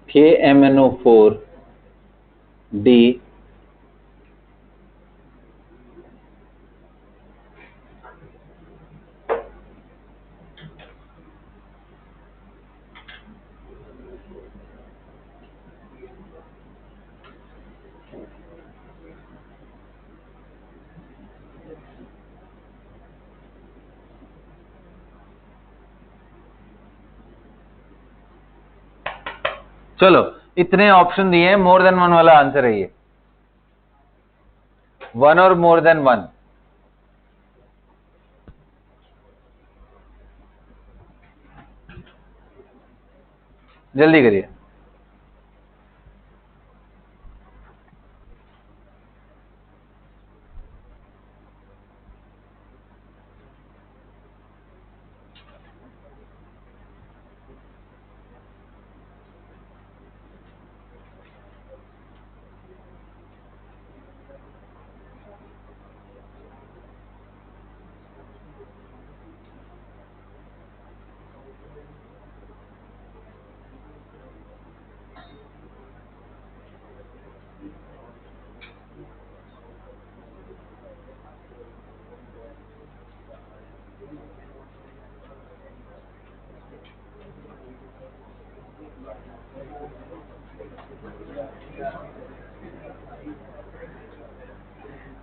KMNO4, D चलो इतने option दिए हैं, more than one वाला answer है ये। One और more than one. जल्दी करिए।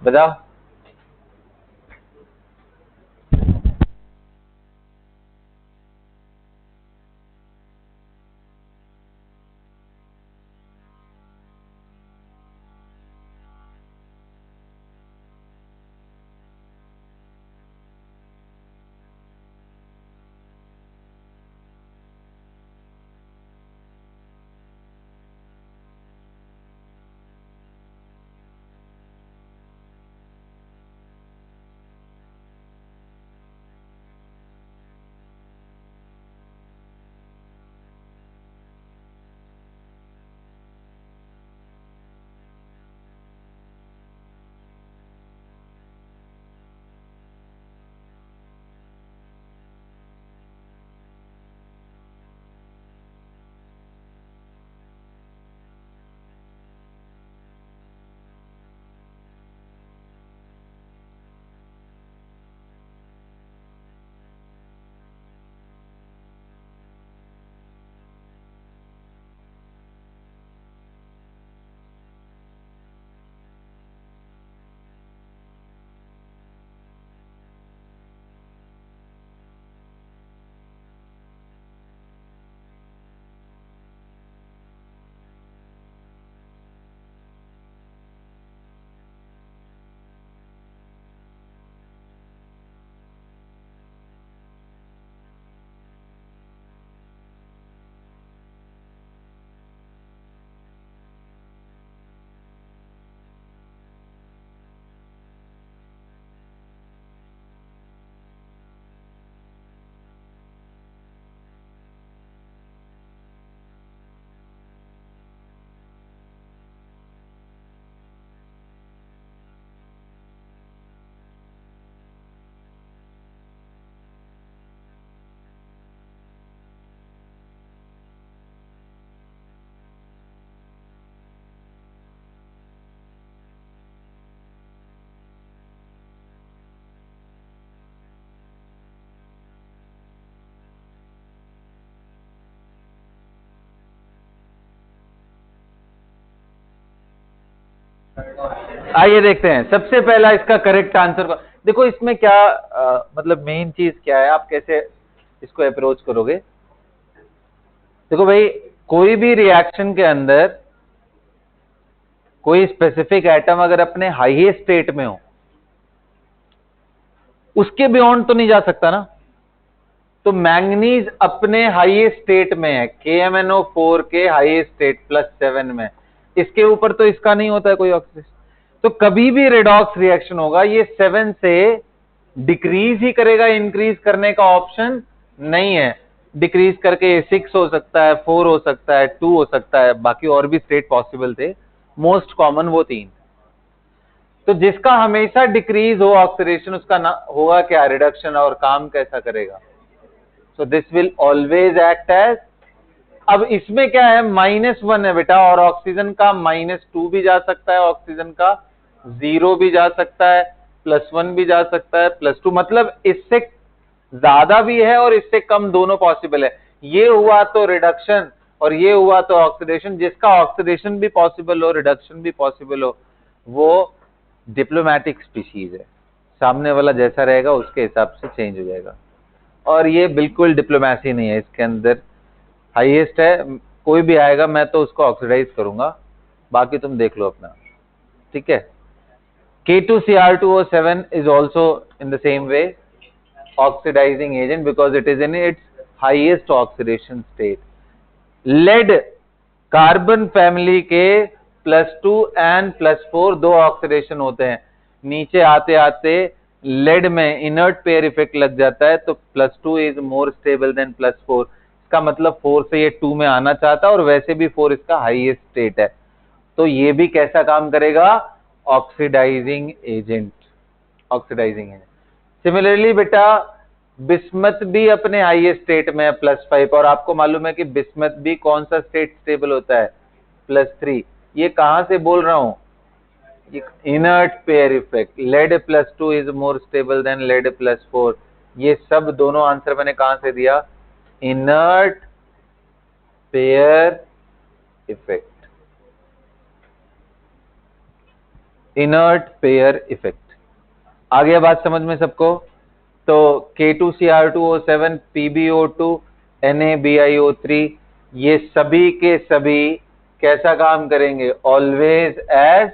बताओ। आइए देखते हैं सबसे पहला इसका करेक्ट आंसर को। देखो इसमें क्या मतलब मेन चीज क्या है, आप कैसे इसको अप्रोच करोगे। देखो भाई, कोई भी रिएक्शन के अंदर कोई स्पेसिफिक एटम अगर अपने हाईएस्ट स्टेट में हो, उसके बियॉन्ड तो नहीं जा सकता ना। तो मैंगनीज अपने हाईएस्ट स्टेट में है, KMnO4 के हाईएस्ट स्टेट +7 में, इसके ऊपर तो इसका नहीं होता है कोई ऑक्सीडेशन। तो कभी भी रेडॉक्स रिएक्शन होगा ये 7 से डिक्रीज ही करेगा, इंक्रीज करने का ऑप्शन नहीं है। डिक्रीज करके 6 हो सकता है, 4 हो सकता है, 2 हो सकता है, बाकी और भी स्टेट पॉसिबल थे, मोस्ट कॉमन वो 3। तो जिसका हमेशा डिक्रीज हो ऑक्सीडेशन उसका होगा क्या, रिडक्शन, और काम कैसा करेगा। So this will always act as, अब इसमें क्या है, -1 है बेटा, और ऑक्सीजन का -2 भी जा सकता है, ऑक्सीजन का 0 भी जा सकता है, +1 भी जा सकता है, +2, मतलब इससे ज्यादा भी है और इससे कम, दोनों पॉसिबल है। ये हुआ तो रिडक्शन और ये हुआ तो ऑक्सीडेशन। जिसका ऑक्सीडेशन भी पॉसिबल हो, रिडक्शन भी पॉसिबल हो, वो डिप्लोमेटिक स्पीशीज है। सामने वाला जैसा रहेगा उसके हिसाब से चेंज हो जाएगा। और ये बिल्कुल डिप्लोमेसी नहीं है, इसके अंदर हाईएस्ट है, कोई भी आएगा मैं तो उसको ऑक्सीडाइज करूंगा, बाकी तुम देख लो अपना, ठीक है। K2Cr2O7 is also in the same way oxidizing agent because it is in its highest oxidation state. Lead carbon family के +2 and +4 दो ऑक्सीडेशन होते हैं, नीचे आते आते लेड में इनर्ट पेयर इफेक्ट लग जाता है, तो +2 इज मोर स्टेबल देन +4। इसका मतलब 4 से ये 2 में आना चाहता है, और वैसे भी 4 इसका हाईएस्ट स्टेट है, तो ये भी कैसा काम करेगा, oxidising agent, oxidising agent. Similarly बेटा बिस्मथ भी अपने हाईएस्ट स्टेट में है +5, और आपको मालूम है कि बिस्मथ भी कौन सा स्टेट स्टेबल होता है, +3। ये कहां से बोल रहा हूं, inert pair effect, lead +2 is more stable than lead +4। ये सब दोनों आंसर मैंने कहां से दिया, inert pair effect, inert pair effect. आ गया बात समझ में सबको। तो K2Cr2O7, PbO2, NaBiO3, ये सभी के सभी कैसा काम करेंगे, always as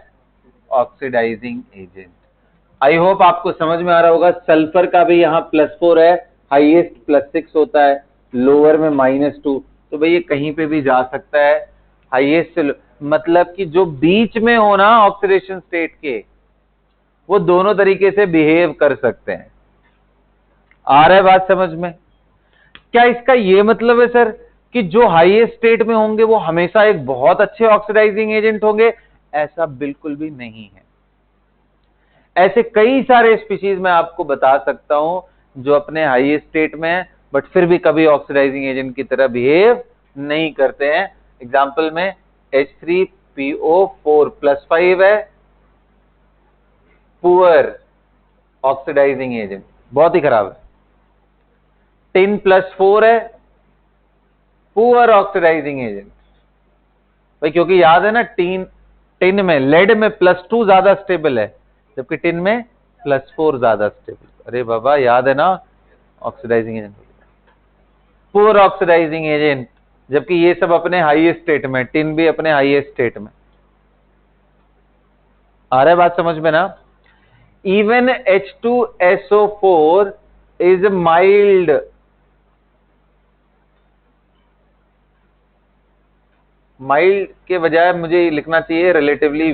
oxidising agent. I hope आपको समझ में आ रहा होगा। सल्फर का भी यहाँ +4 है, हाईएस्ट +6 होता है, लोअर में -2, तो भाई ये कहीं पे भी जा सकता है, हाईएस्ट से मतलब कि जो बीच में हो ना ऑक्सीडेशन स्टेट के, वो दोनों तरीके से बिहेव कर सकते हैं। आ रहा है बात समझ में। क्या इसका ये मतलब है सर कि जो हाईएस्ट स्टेट में होंगे वो हमेशा एक बहुत अच्छे ऑक्सीडाइजिंग एजेंट होंगे, ऐसा बिल्कुल भी नहीं है। ऐसे कई सारे स्पीशीज मैं आपको बता सकता हूं जो अपने हाईएस्ट स्टेट में है बट फिर भी कभी ऑक्सीडाइजिंग एजेंट की तरह बिहेव नहीं करते हैं। एग्जाम्पल में H3PO4 +5 है, पुअर ऑक्सीडाइजिंग एजेंट, बहुत ही खराब है। टिन +4 है, पुअर ऑक्सीडाइजिंग एजेंट। भाई क्योंकि याद है ना, टिन में लेड में +2 ज्यादा स्टेबल है, जबकि टिन में +4 ज्यादा स्टेबल। अरे बाबा याद है ना, oxidising agent, poor oxidising agent, जबकि ये सब अपने हाईएस्ट स्टेट में, टिन भी अपने हाईएस्ट स्टेट में। आ रहा है बात समझ में ना। Even H2SO4 is mild, mild के बजाय मुझे लिखना चाहिए रिलेटिवली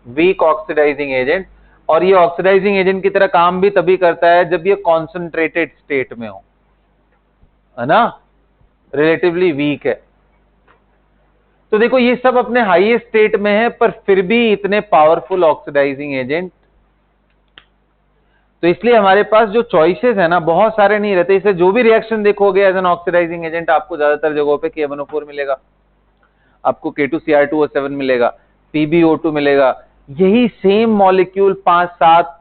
वीक ऑक्सीडाइजिंग एजेंट। और ये ऑक्सीडाइजिंग एजेंट की तरह काम भी तभी करता है जब ये कॉन्सेंट्रेटेड स्टेट में हो, है ना, रिलेटिवली वीक है। तो देखो ये सब अपने हाईएस्ट स्टेट में है पर फिर भी इतने पावरफुल ऑक्सीडाइजिंग एजेंट। तो इसलिए हमारे पास जो चॉइसेस है ना, बहुत सारे नहीं रहते। इसे जो भी रिएक्शन देखोगे एज एन ऑक्सीडाइजिंग एजेंट, आपको ज्यादातर जगहों पे KMnO4 मिलेगा, आपको K2Cr2O7 मिलेगा, PbO2 मिलेगा। यही सेम मॉलिक्यूल 5-7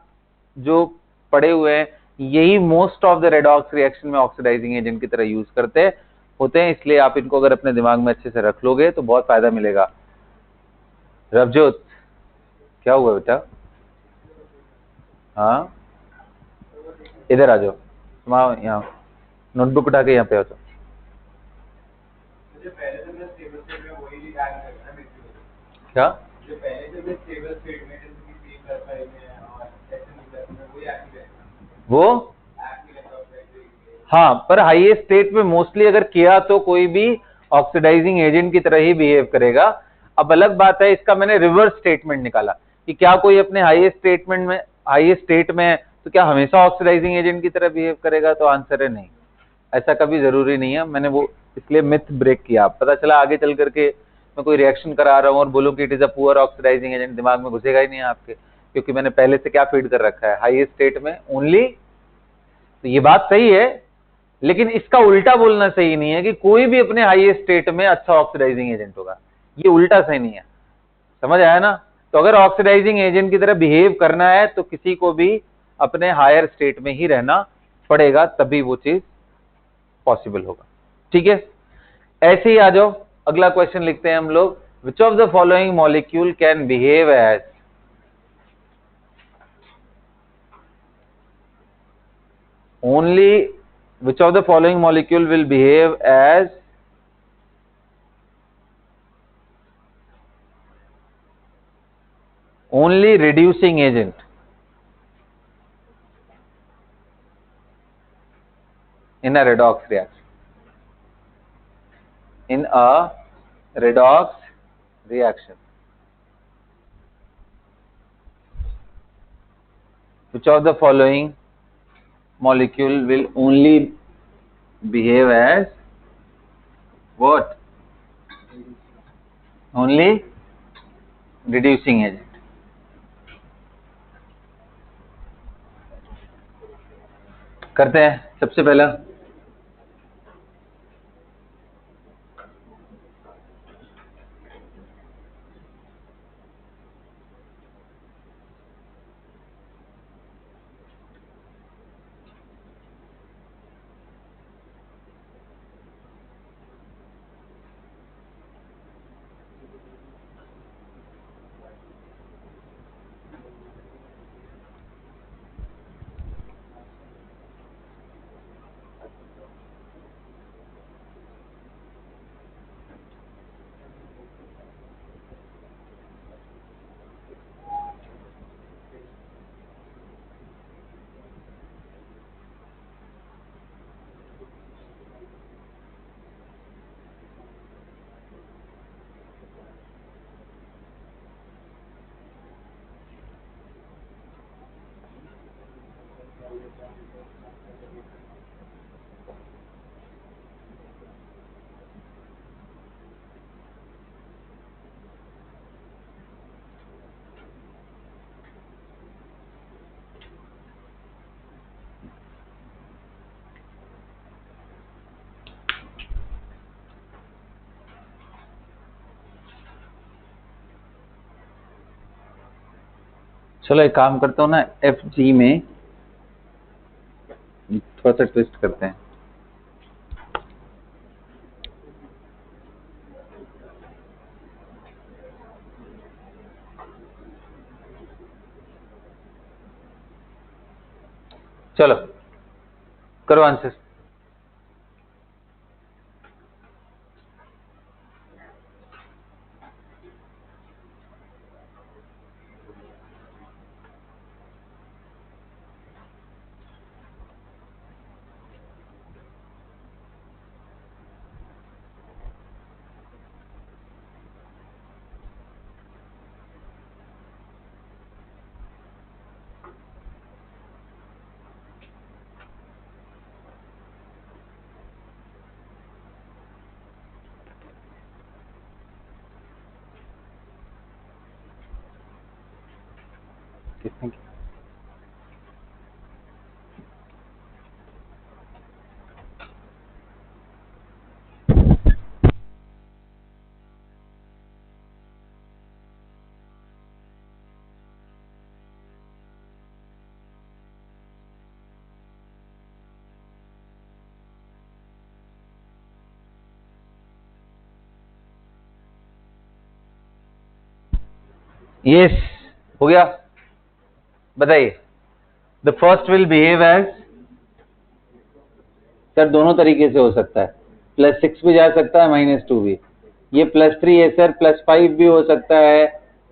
जो पड़े हुए हैं, यही most of the redox reaction में ऑक्सीडाइजिंग एजेंट की तरह यूज करते होते हैं। इसलिए आप इनको अगर अपने दिमाग में अच्छे से रख लोगे तो बहुत फायदा मिलेगा। रवजोत क्या हुआ बेटा? हाँ, इधर आ जाओ, तुम आओ यहाँ, नोटबुक उठा के यहाँ पे आओ। तो क्या वो? हाँ, पर हाईएस्ट स्टेट में मोस्टली अगर किया तो कोई भी ऑक्सीडाइजिंग एजेंट की तरह ही बिहेव करेगा। अब अलग बात है, इसका मैंने रिवर्स स्टेटमेंट निकाला कि क्या कोई अपने हाईएस्ट स्टेट में तो क्या हमेशा ऑक्सीडाइजिंग एजेंट की तरह बिहेव करेगा? तो आंसर है नहीं, ऐसा कभी जरूरी नहीं है। मैंने वो इसलिए मिथ ब्रेक किया। पता चला आगे चल करके मैं कोई रिएक्शन करा रहा हूँ और बोलूँ कि it is a poor oxidising agent, दिमाग में घुसेगा ही नहीं आपके, क्योंकि मैंने पहले से क्या फीड कर रखा है, हाईएस्ट स्टेट में ओनली। तो ये बात सही है, लेकिन इसका उल्टा बोलना सही नहीं है कि कोई भी अपने हाईएस्ट स्टेट में अच्छा ऑक्सीडाइजिंग एजेंट होगा, ये उल्टा सही नहीं है। समझ आया ना? तो अगर ऑक्सीडाइजिंग एजेंट की तरह बिहेव करना है तो किसी को भी अपने हायर स्टेट में ही रहना पड़ेगा, तभी वो चीज पॉसिबल होगा। ठीक है, ऐसे ही आ जाओ, अगला क्वेश्चन लिखते हैं हम लोग। Which of the following molecule can behave as only which of the following molecule will behave as only reducing agent in a redox reaction? In a redox reaction, which of the following molecule will only behave as what? Only reducing agent. करते हैं सबसे पहला। चलो एक काम करता हूँ ना, एफ जी में थोड़ा सा ट्विस्ट करते हैं। चलो करो आंसर। किसने किया? यस, हो गया? बताइए, the first will behave as, sir दोनों तरीके से हो सकता है, +6 भी जा सकता है, -2 भी। ये +3 है सर, +5 भी हो सकता है,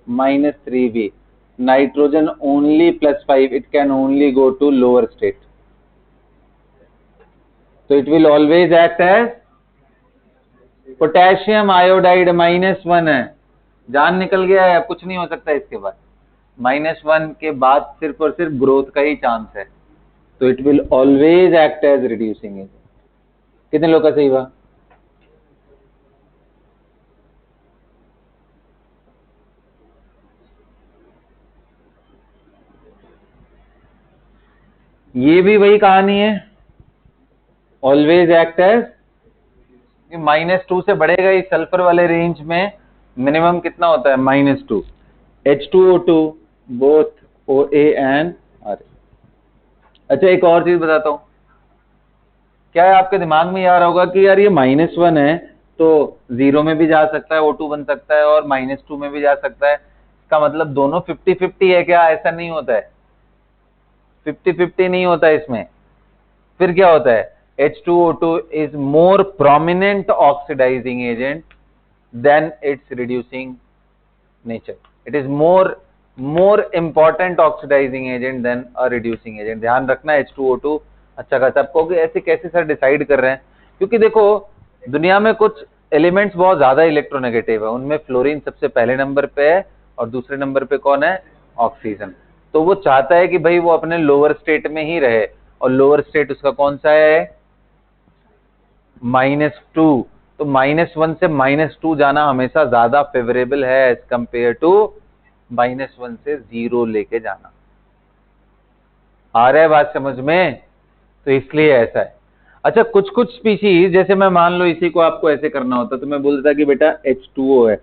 -3 भी। Nitrogen only +5, it can only go to lower state, तो it will always act as potassium iodide -1 है, जान निकल गया है, कुछ नहीं हो सकता इसके बाद। -1 के बाद सिर्फ और सिर्फ ग्रोथ का ही चांस है, तो it will always act as reducing agent. कितने लोग का सही हुआ? ये भी वही कहानी है, ऑलवेज एक्ट एज, -2 से बढ़ेगा ही, सल्फर वाले रेंज में मिनिमम कितना होता है? -2। H2O2 both OA and RA। अच्छा एक और चीज बताता हूं, क्या है आपके दिमाग में यार होगा कि यार ये -1 है तो 0 में भी जा सकता है, O2 बन सकता है, और -2 में भी जा सकता है, इसका मतलब दोनों 50-50 है क्या? ऐसा नहीं होता है, 50-50 नहीं होता है इसमें। फिर क्या होता है? H2O2 is more prominent oxidizing agent than its reducing nature. It is more important oxidizing agent than a reducing agent. ध्यान रखना H2O2 अच्छा खासा। आप कहोगे ऐसे कैसे सर डिसाइड कर रहे हैं? क्योंकि देखो दुनिया में कुछ एलिमेंट्स बहुत ज्यादा इलेक्ट्रोनेगेटिव है, उनमें फ्लोरीन सबसे पहले नंबर पे है और दूसरे नंबर पे कौन है? ऑक्सीजन। तो वो चाहता है कि भाई वो अपने लोअर स्टेट में ही रहे, और लोअर स्टेट उसका कौन सा है? -2। तो -1 से -2 जाना हमेशा ज्यादा फेवरेबल है एज कंपेयर टू -1 से 0 लेके जाना। आ रहा है बात समझ में? तो इसलिए ऐसा है। अच्छा कुछ कुछ स्पीशीज, जैसे मैं मान लो इसी को आपको ऐसे करना होता तो मैं बोलता कि बेटा H2O है,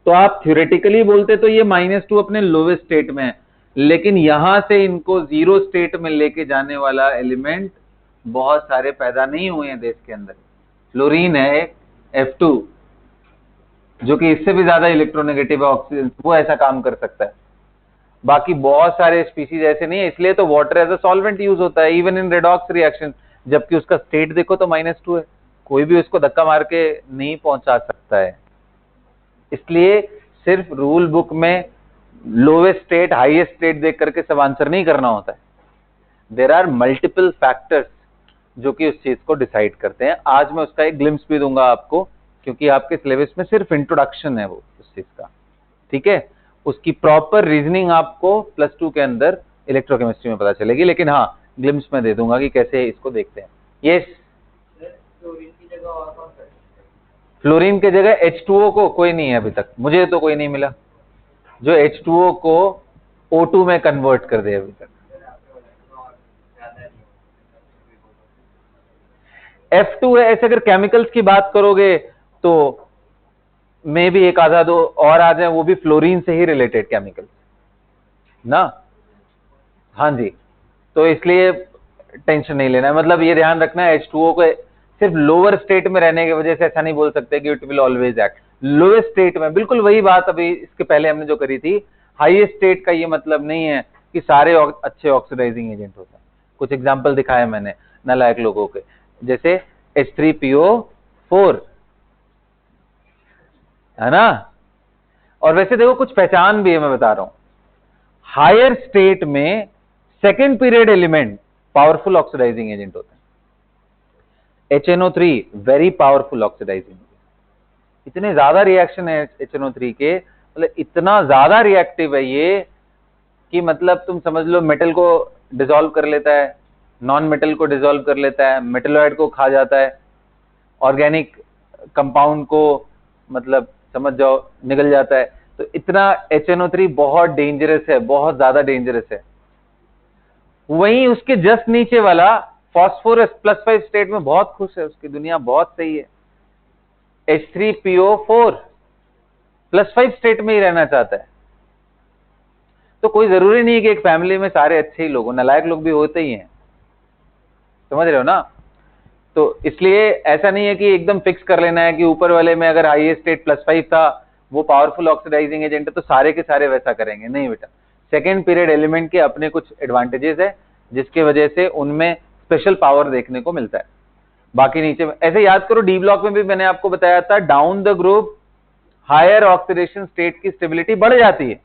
तो आप थ्योरेटिकली बोलते तो ये -2 अपने लोवेस्ट स्टेट में है, लेकिन यहां से इनको 0 स्टेट में लेके जाने वाला एलिमेंट बहुत सारे पैदा नहीं हुए हैं देश के अंदर। फ्लोरीन है F2 जो कि इससे भी ज्यादा इलेक्ट्रोनेगेटिव है ऑक्सीजन, वो ऐसा काम कर सकता है। बाकी बहुत सारे स्पीशीज ऐसे नहीं है, इसलिए तो water as a solvent use होता है इवन इन रेडॉक्स रिएक्शन, जबकि उसका स्टेट देखो तो -2 है, कोई भी उसको धक्का मार के नहीं पहुंचा सकता है। इसलिए सिर्फ रूल बुक में लोवेस्ट स्टेट हाईएस्ट स्टेट देख करके सब आंसर नहीं करना होता है, देयर आर मल्टीपल फैक्टर्स जो कि उस चीज को डिसाइड करते हैं। आज मैं उसका एक ग्लिम्स भी दूंगा आपको, क्योंकि आपके सिलेबस में सिर्फ इंट्रोडक्शन है वो उस चीज का, ठीक है। उसकी प्रॉपर रीजनिंग आपको +2 के अंदर इलेक्ट्रोकेमिस्ट्री में पता चलेगी, लेकिन हाँ ग्लिम्स में दे दूंगा कि कैसे इसको देखते हैं। ये फ्लोरीन के जगह H2O को कोई नहीं है अभी तक, मुझे तो कोई नहीं मिला जो H2O को O2 में कन्वर्ट कर दे अभी तक। F2 है। ऐसे अगर केमिकल्स की बात करोगे तो मे भी एक आधा दो और आ जाए, वो भी फ्लोरीन से ही रिलेटेड केमिकल ना। हाँ जी, तो इसलिए टेंशन नहीं लेना है, मतलब ये ध्यान रखना है H2O को सिर्फ लोअर स्टेट में रहने की वजह से ऐसा नहीं बोल सकते कि it will always act lowest state में। बिल्कुल वही बात अभी इसके पहले हमने जो करी थी, हाईएस्ट स्टेट का ये मतलब नहीं है कि सारे अच्छे ऑक्सीडाइजिंग एजेंट होते हैं। कुछ एग्जाम्पल दिखाए मैंने नालायक लोगों के, जैसे H3PO4 है ना। और वैसे देखो कुछ पहचान भी है, मैं बता रहा हूं, हायर स्टेट में second period element powerful oxidising agent होते हैं। HNO3 वेरी पावरफुल ऑक्सीडाइजिंग, इतने ज्यादा रिएक्शन है HNO3 के, मतलब इतना ज्यादा रिएक्टिव है ये कि मतलब तुम समझ लो मेटल को डिसॉल्व कर लेता है, नॉन मेटल को डिसॉल्व कर लेता है, मेटलॉइड को खा जाता है, ऑर्गेनिक कंपाउंड को मतलब समझ जाओ निकल जाता है। तो इतना HNO3 बहुत डेंजरस है, बहुत ज्यादा डेंजरस है। वहीं उसके जस्ट नीचे वाला फास्फोरस +5 स्टेट में बहुत खुश है, उसकी दुनिया बहुत सही है। H3PO4 +5 स्टेट में ही रहना चाहता है। तो कोई जरूरी नहीं है कि एक फैमिली में सारे अच्छे ही लोग हो, नालायक लोग भी होते ही हैं, समझ रहे हो ना। तो इसलिए ऐसा नहीं है कि एकदम फिक्स कर लेना है कि ऊपर वाले में अगर हाईएस्ट स्टेट +5 था वो पावरफुल ऑक्सीडाइजिंग एजेंट है तो सारे के सारे वैसा करेंगे, नहीं बेटा। सेकेंड पीरियड एलिमेंट के अपने कुछ एडवांटेजेस है जिसके वजह से उनमें स्पेशल पावर देखने को मिलता है। बाकी नीचे ऐसे याद करो, डी ब्लॉक में भी मैंने आपको बताया था down the group higher oxidation state की स्टेबिलिटी बढ़ जाती है,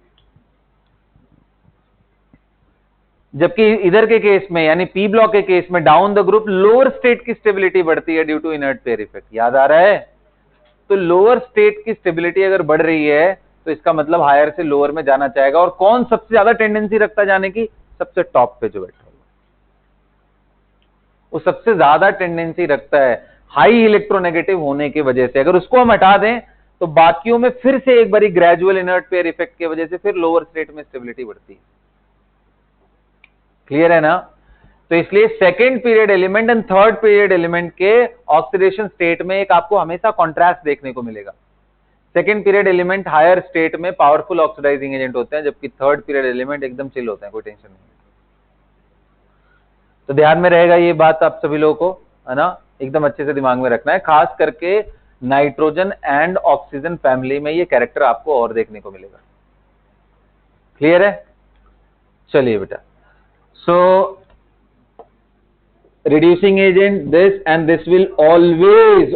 जबकि इधर के केस में यानी पी ब्लॉक के केस में down the group lower state की स्टेबिलिटी बढ़ती है due to inert pair effect. याद आ रहा है? तो लोअर स्टेट की स्टेबिलिटी अगर बढ़ रही है तो इसका मतलब हायर से लोअर में जाना चाहेगा। और कौन सबसे ज्यादा टेंडेंसी रखता जाने की? सबसे टॉप पे जो बैठा है वो सबसे ज्यादा टेंडेंसी रखता है हाई इलेक्ट्रोनेगेटिव होने की वजह से। अगर उसको हम हटा दें तो बाकियों में फिर से एक बारी ग्रेजुअल इनर्ट पेयर इफेक्ट की वजह से फिर लोअर स्टेट में स्टेबिलिटी बढ़ती है। क्लियर है ना? तो इसलिए second period element and third period element के ऑक्सीडेशन स्टेट में एक आपको हमेशा कॉन्ट्रास्ट देखने को मिलेगा। Second period element higher state में पावरफुल ऑक्सीडाइजिंग एजेंट होते हैं, जबकि थर्ड पीरियड एलिमेंट एकदम चिल होते हैं, कोई टेंशन नहीं। तो ध्यान में रहेगा ये बात आप सभी लोगों को, है ना? एकदम अच्छे से दिमाग में रखना है। खास करके नाइट्रोजन एंड ऑक्सीजन फैमिली में ये कैरेक्टर आपको और देखने को मिलेगा। क्लियर है? चलिए बेटा, सो reducing agent this and this will always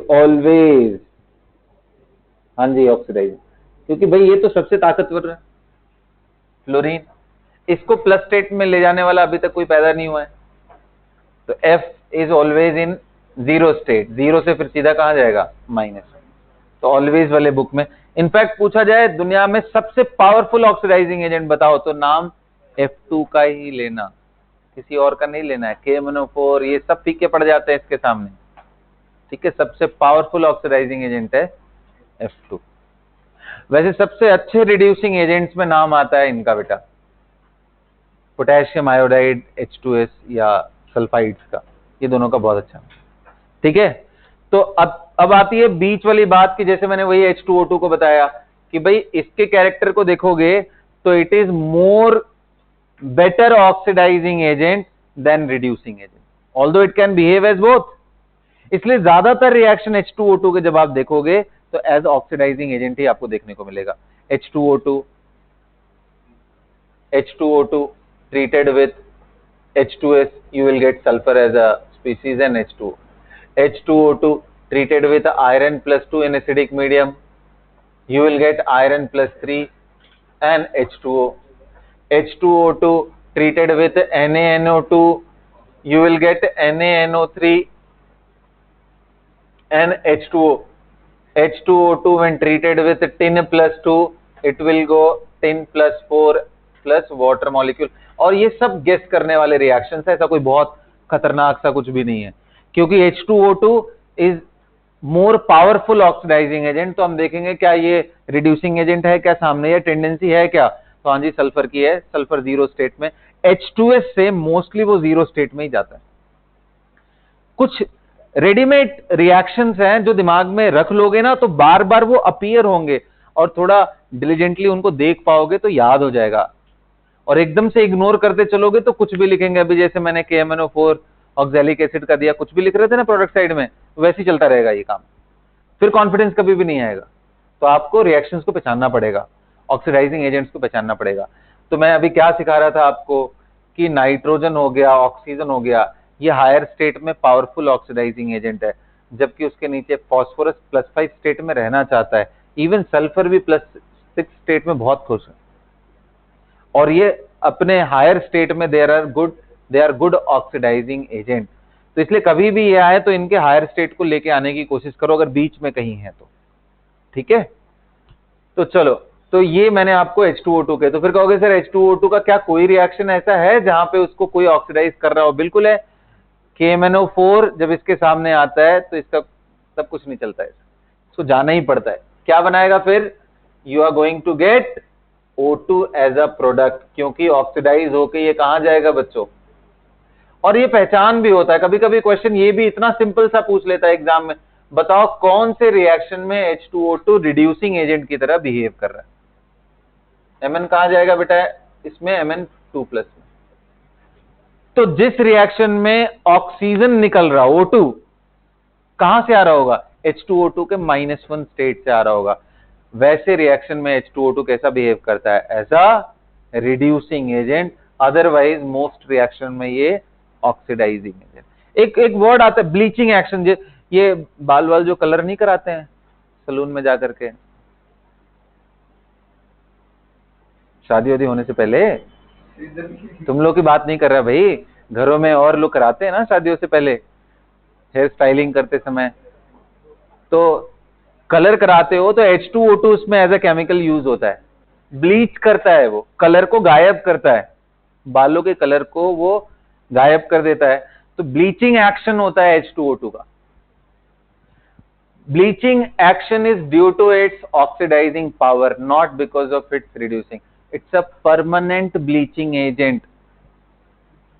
हाँ जी ऑक्सीडाइज, क्योंकि भाई ये तो सबसे ताकतवर है फ्लोरीन, इसको प्लस स्टेट में ले जाने वाला अभी तक कोई पैदा नहीं हुआ है। तो F is always in zero state, zero से फिर सीधा कहां जाएगा? माइनस। तो ऑलवेज वाले बुक में इनफैक्ट पूछा जाए दुनिया में सबसे पावरफुल ऑक्सीडाइजिंग एजेंट बताओ तो नाम F2 का ही लेना, किसी और का नहीं लेना है। KMnO4 ये सब फीके पड़ जाते हैं इसके सामने, ठीक है? सबसे पावरफुल ऑक्सीडाइजिंग एजेंट है F2। वैसे सबसे अच्छे रिड्यूसिंग एजेंट्स में नाम आता है इनका बेटा, पोटेशियम आयोडाइड H2S या सल्फाइड्स का, ये दोनों का बहुत अच्छा, ठीक है? तो अब आती है बीच वाली बात की, जैसे मैंने वही H2O2 को बताया कि भाई इसके कैरेक्टर को देखोगे तो it is more better oxidizing agent than reducing agent, although it can behave as both। इसलिए ज्यादातर रिएक्शन H2O2 के जब आप देखोगे तो एज ऑक्सीडाइजिंग एजेंट ही आपको देखने को मिलेगा। H2O2 treated with H2S, you will get sulfur as a species and H2O। H2O2 treated with iron +2 in acidic medium, you will get iron +3 and H2O। H2O2 treated with NaNO2, you will get NaNO3 and H2O। H2O2 when treated with tin +2, it will go tin +4 plus water molecule। और ये सब guess करने वाले reactions है, ऐसा कोई बहुत खतरनाक सा कुछ भी नहीं है, क्योंकि H2O2 is more powerful oxidising agent. तो हम देखेंगे क्या ये रिड्यूसिंग एजेंट है क्या सामने, ये टेंडेंसी है क्या? तो हाँ जी सल्फर की है, सल्फर जीरो स्टेट में। H2S से मोस्टली वो जीरो स्टेट में ही जाता है। कुछ रेडीमेड रिएक्शंस हैं जो दिमाग में रख लोगे ना तो बार बार वो अपीयर होंगे और थोड़ा डिलीजेंटली उनको देख पाओगे तो याद हो जाएगा, और एकदम से इग्नोर करते चलोगे तो कुछ भी लिखेंगे। अभी जैसे मैंने KMnO4 ऑक्सैलिक एसिड का दिया, कुछ भी लिख रहे थे ना प्रोडक्ट साइड में, वैसे ही चलता रहेगा ये काम, फिर कॉन्फिडेंस कभी भी नहीं आएगा। तो आपको रिएक्शंस को पहचानना पड़ेगा, ऑक्सीडाइजिंग एजेंट्स को पहचानना पड़ेगा। तो मैं अभी क्या सिखा रहा था आपको कि नाइट्रोजन हो गया, ऑक्सीजन हो गया, ये हायर स्टेट में पावरफुल ऑक्सीडाइजिंग एजेंट है, जबकि उसके नीचे फॉस्फोरस +5 स्टेट में रहना चाहता है। इवन सल्फर भी +6 स्टेट में बहुत खुश है, और ये अपने हायर स्टेट में they are good oxidising agent. तो इसलिए कभी भी ये आए तो इनके हायर स्टेट को लेके आने की कोशिश करो अगर बीच में कहीं है तो, ठीक है? तो चलो, तो ये मैंने आपको H2O2 के, तो फिर कहोगे सर H2O2 का क्या कोई रिएक्शन ऐसा है जहां पे उसको कोई ऑक्सीडाइज कर रहा हो? बिल्कुल है। KMnO4 जब इसके सामने आता है तो इसका सब कुछ नहीं चलता है, इसको जाना ही पड़ता है। क्या बनाएगा फिर? You are going to get O2 as a product, क्योंकि ऑक्सीडाइज होके ये कहां जाएगा बच्चों? और ये पहचान भी होता है, कभी कभी क्वेश्चन ये भी इतना सिंपल सा पूछ लेता है एग्जाम में, बताओ कौन से रिएक्शन में H2O2 रिड्यूसिंग एजेंट की तरह बिहेव कर रहा है? Mn कहां जाएगा बेटा? इसमें Mn2+ में। तो जिस रिएक्शन में ऑक्सीजन निकल रहा O2 कहां से आ रहा होगा? H2O2 के -1 स्टेट से आ रहा होगा। वैसे रिएक्शन में H2O2 कैसा बिहेव करता है? ऐसा reducing agent, otherwise most reaction में ये ऑक्सीडाइजिंग एजेंट। एक वर्ड आता है ब्लीचिंग एक्शन, ये बाल वाल जो कलर नहीं कराते हैं सलून में जाकर के शादी वादी होने से पहले, तुम लोग की बात नहीं कर रहा भाई, घरों में और लोग कराते हैं ना शादियों से पहले हेयर स्टाइलिंग करते समय, तो कलर कराते हो तो H2O2 उसमें एज अ केमिकल यूज होता है, ब्लीच करता है, वो कलर को गायब करता है, बालों के कलर को वो गायब कर देता है, तो ब्लीचिंग एक्शन होता है H2O2 का। Bleaching action is due to its oxidising power, not because of its reducing. It's a permanent bleaching agent,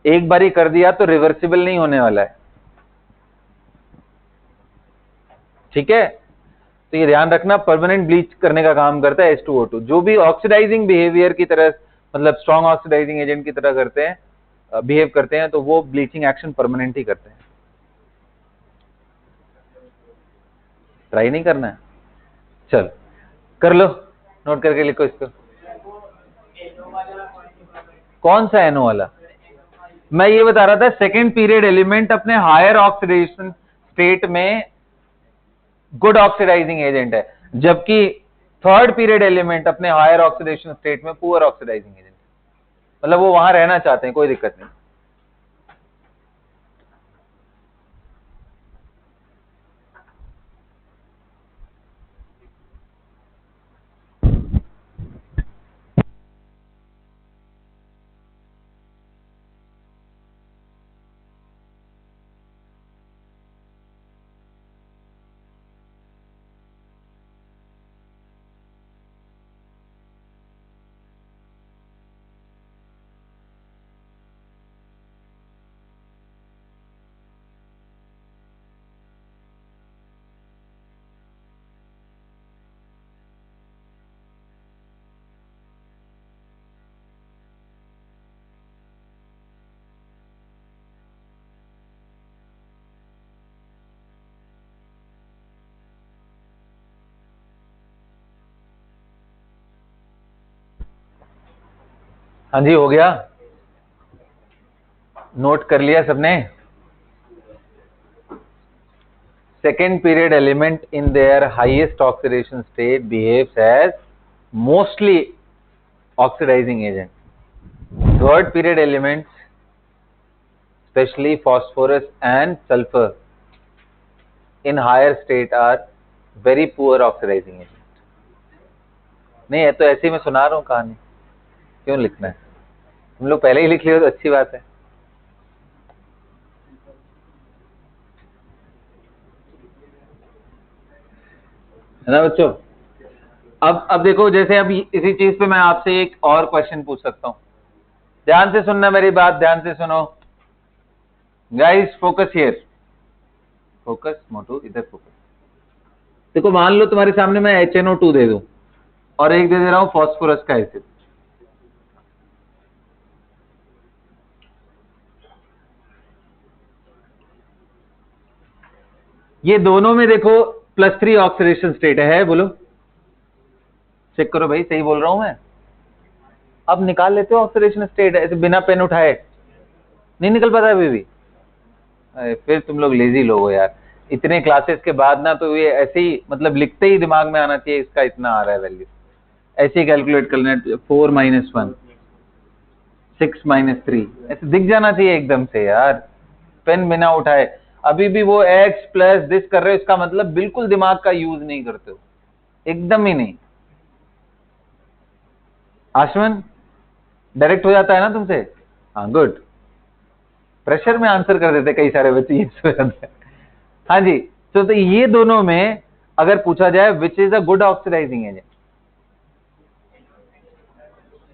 एक बार ही कर दिया तो रिवर्सिबल नहीं होने वाला है, ठीक है। तो ये ध्यान रखना, परमानेंट ब्लीच करने का काम करता है H2O2। जो भी ऑक्सीडाइजिंग बिहेवियर की तरह, मतलब स्ट्रॉन्ग ऑक्सीडाइजिंग एजेंट की तरह करते हैं, बिहेव करते हैं, तो वो ब्लीचिंग एक्शन परमानेंट ही करते हैं। ट्राई नहीं करना है, चल कर लो, नोट करके लिखो इसको। कौन सा एनो वाला? मैं ये बता रहा था, सेकेंड पीरियड एलिमेंट अपने हायर ऑक्सीडेशन स्टेट में गुड ऑक्सीडाइजिंग एजेंट है, जबकि थर्ड पीरियड एलिमेंट अपने हायर ऑक्सीडेशन स्टेट में पुअर ऑक्सीडाइजिंग एजेंट, मतलब वो वहां रहना चाहते हैं, कोई दिक्कत नहीं। हाँ जी, हो गया, नोट कर लिया सबने? Second period element in their highest oxidation state behaves as mostly oxidizing agent. Third period elements, especially phosphorus and sulfur, in higher state are very poor oxidizing agent. नहीं है तो ऐसे ही मैं सुना रहा हूँ कहानी, क्यों लिखना है? तुम लोग पहले ही लिख लियो तो अच्छी बात है ना बच्चों। अब देखो, जैसे अब इसी चीज पे मैं आपसे एक और क्वेश्चन पूछ सकता हूं, ध्यान से सुनना मेरी बात, ध्यान से सुनो गाइस, फोकस हियर, फोकस मोटू, इधर फोकस। देखो मान लो तुम्हारे सामने मैं HNO2 दे दूं और एक दे रहा हूं फास्फोरस का एसिड, ये दोनों में देखो +3 ऑक्सीडेशन स्टेट है, बोलो चेक करो भाई, सही बोल रहा हूं मैं? अब निकाल लेते हो ऑक्सीडेशन स्टेट ऐसे बिना पेन उठाए? नहीं निकल पाता अभी भी? फिर तुम लोग लेजी लोग हो यार, इतने क्लासेस के बाद ना, तो ये ऐसे ही मतलब लिखते ही दिमाग में आना चाहिए इसका इतना आ रहा है वैल्यू, ऐसे ही कैलकुलेट कर लेना, 4 - 1 6 - 3 ऐसे दिख जाना चाहिए एकदम से यार, पेन बिना उठाए। अभी भी वो x प्लस दिस कर रहे हो, इसका मतलब बिल्कुल दिमाग का यूज नहीं करते हो, एकदम ही नहीं। आशवन डायरेक्ट हो जाता है ना तुमसे? हाँ गुड, प्रेशर में आंसर कर देते कई सारे बच्चे ये। हाँ जी, तो ये दोनों में अगर पूछा जाए which is a good oxidising agent,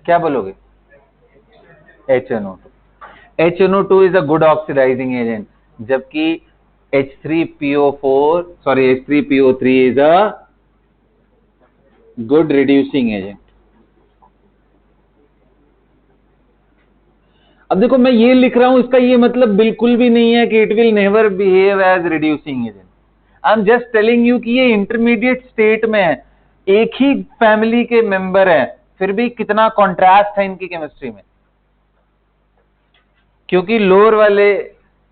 क्या बोलोगे? HNO2। HNO2 is a good oxidising agent, जबकि H3PO3 is a good reducing agent. अब देखो मैं ये लिख रहा हूं, इसका ये मतलब बिल्कुल भी नहीं है कि it will never behave as reducing agent. I am just telling you कि ये इंटरमीडिएट स्टेट में है, एक ही फैमिली के मेंबर है, फिर भी कितना कॉन्ट्रास्ट है इनकी केमिस्ट्री में, क्योंकि लोअर वाले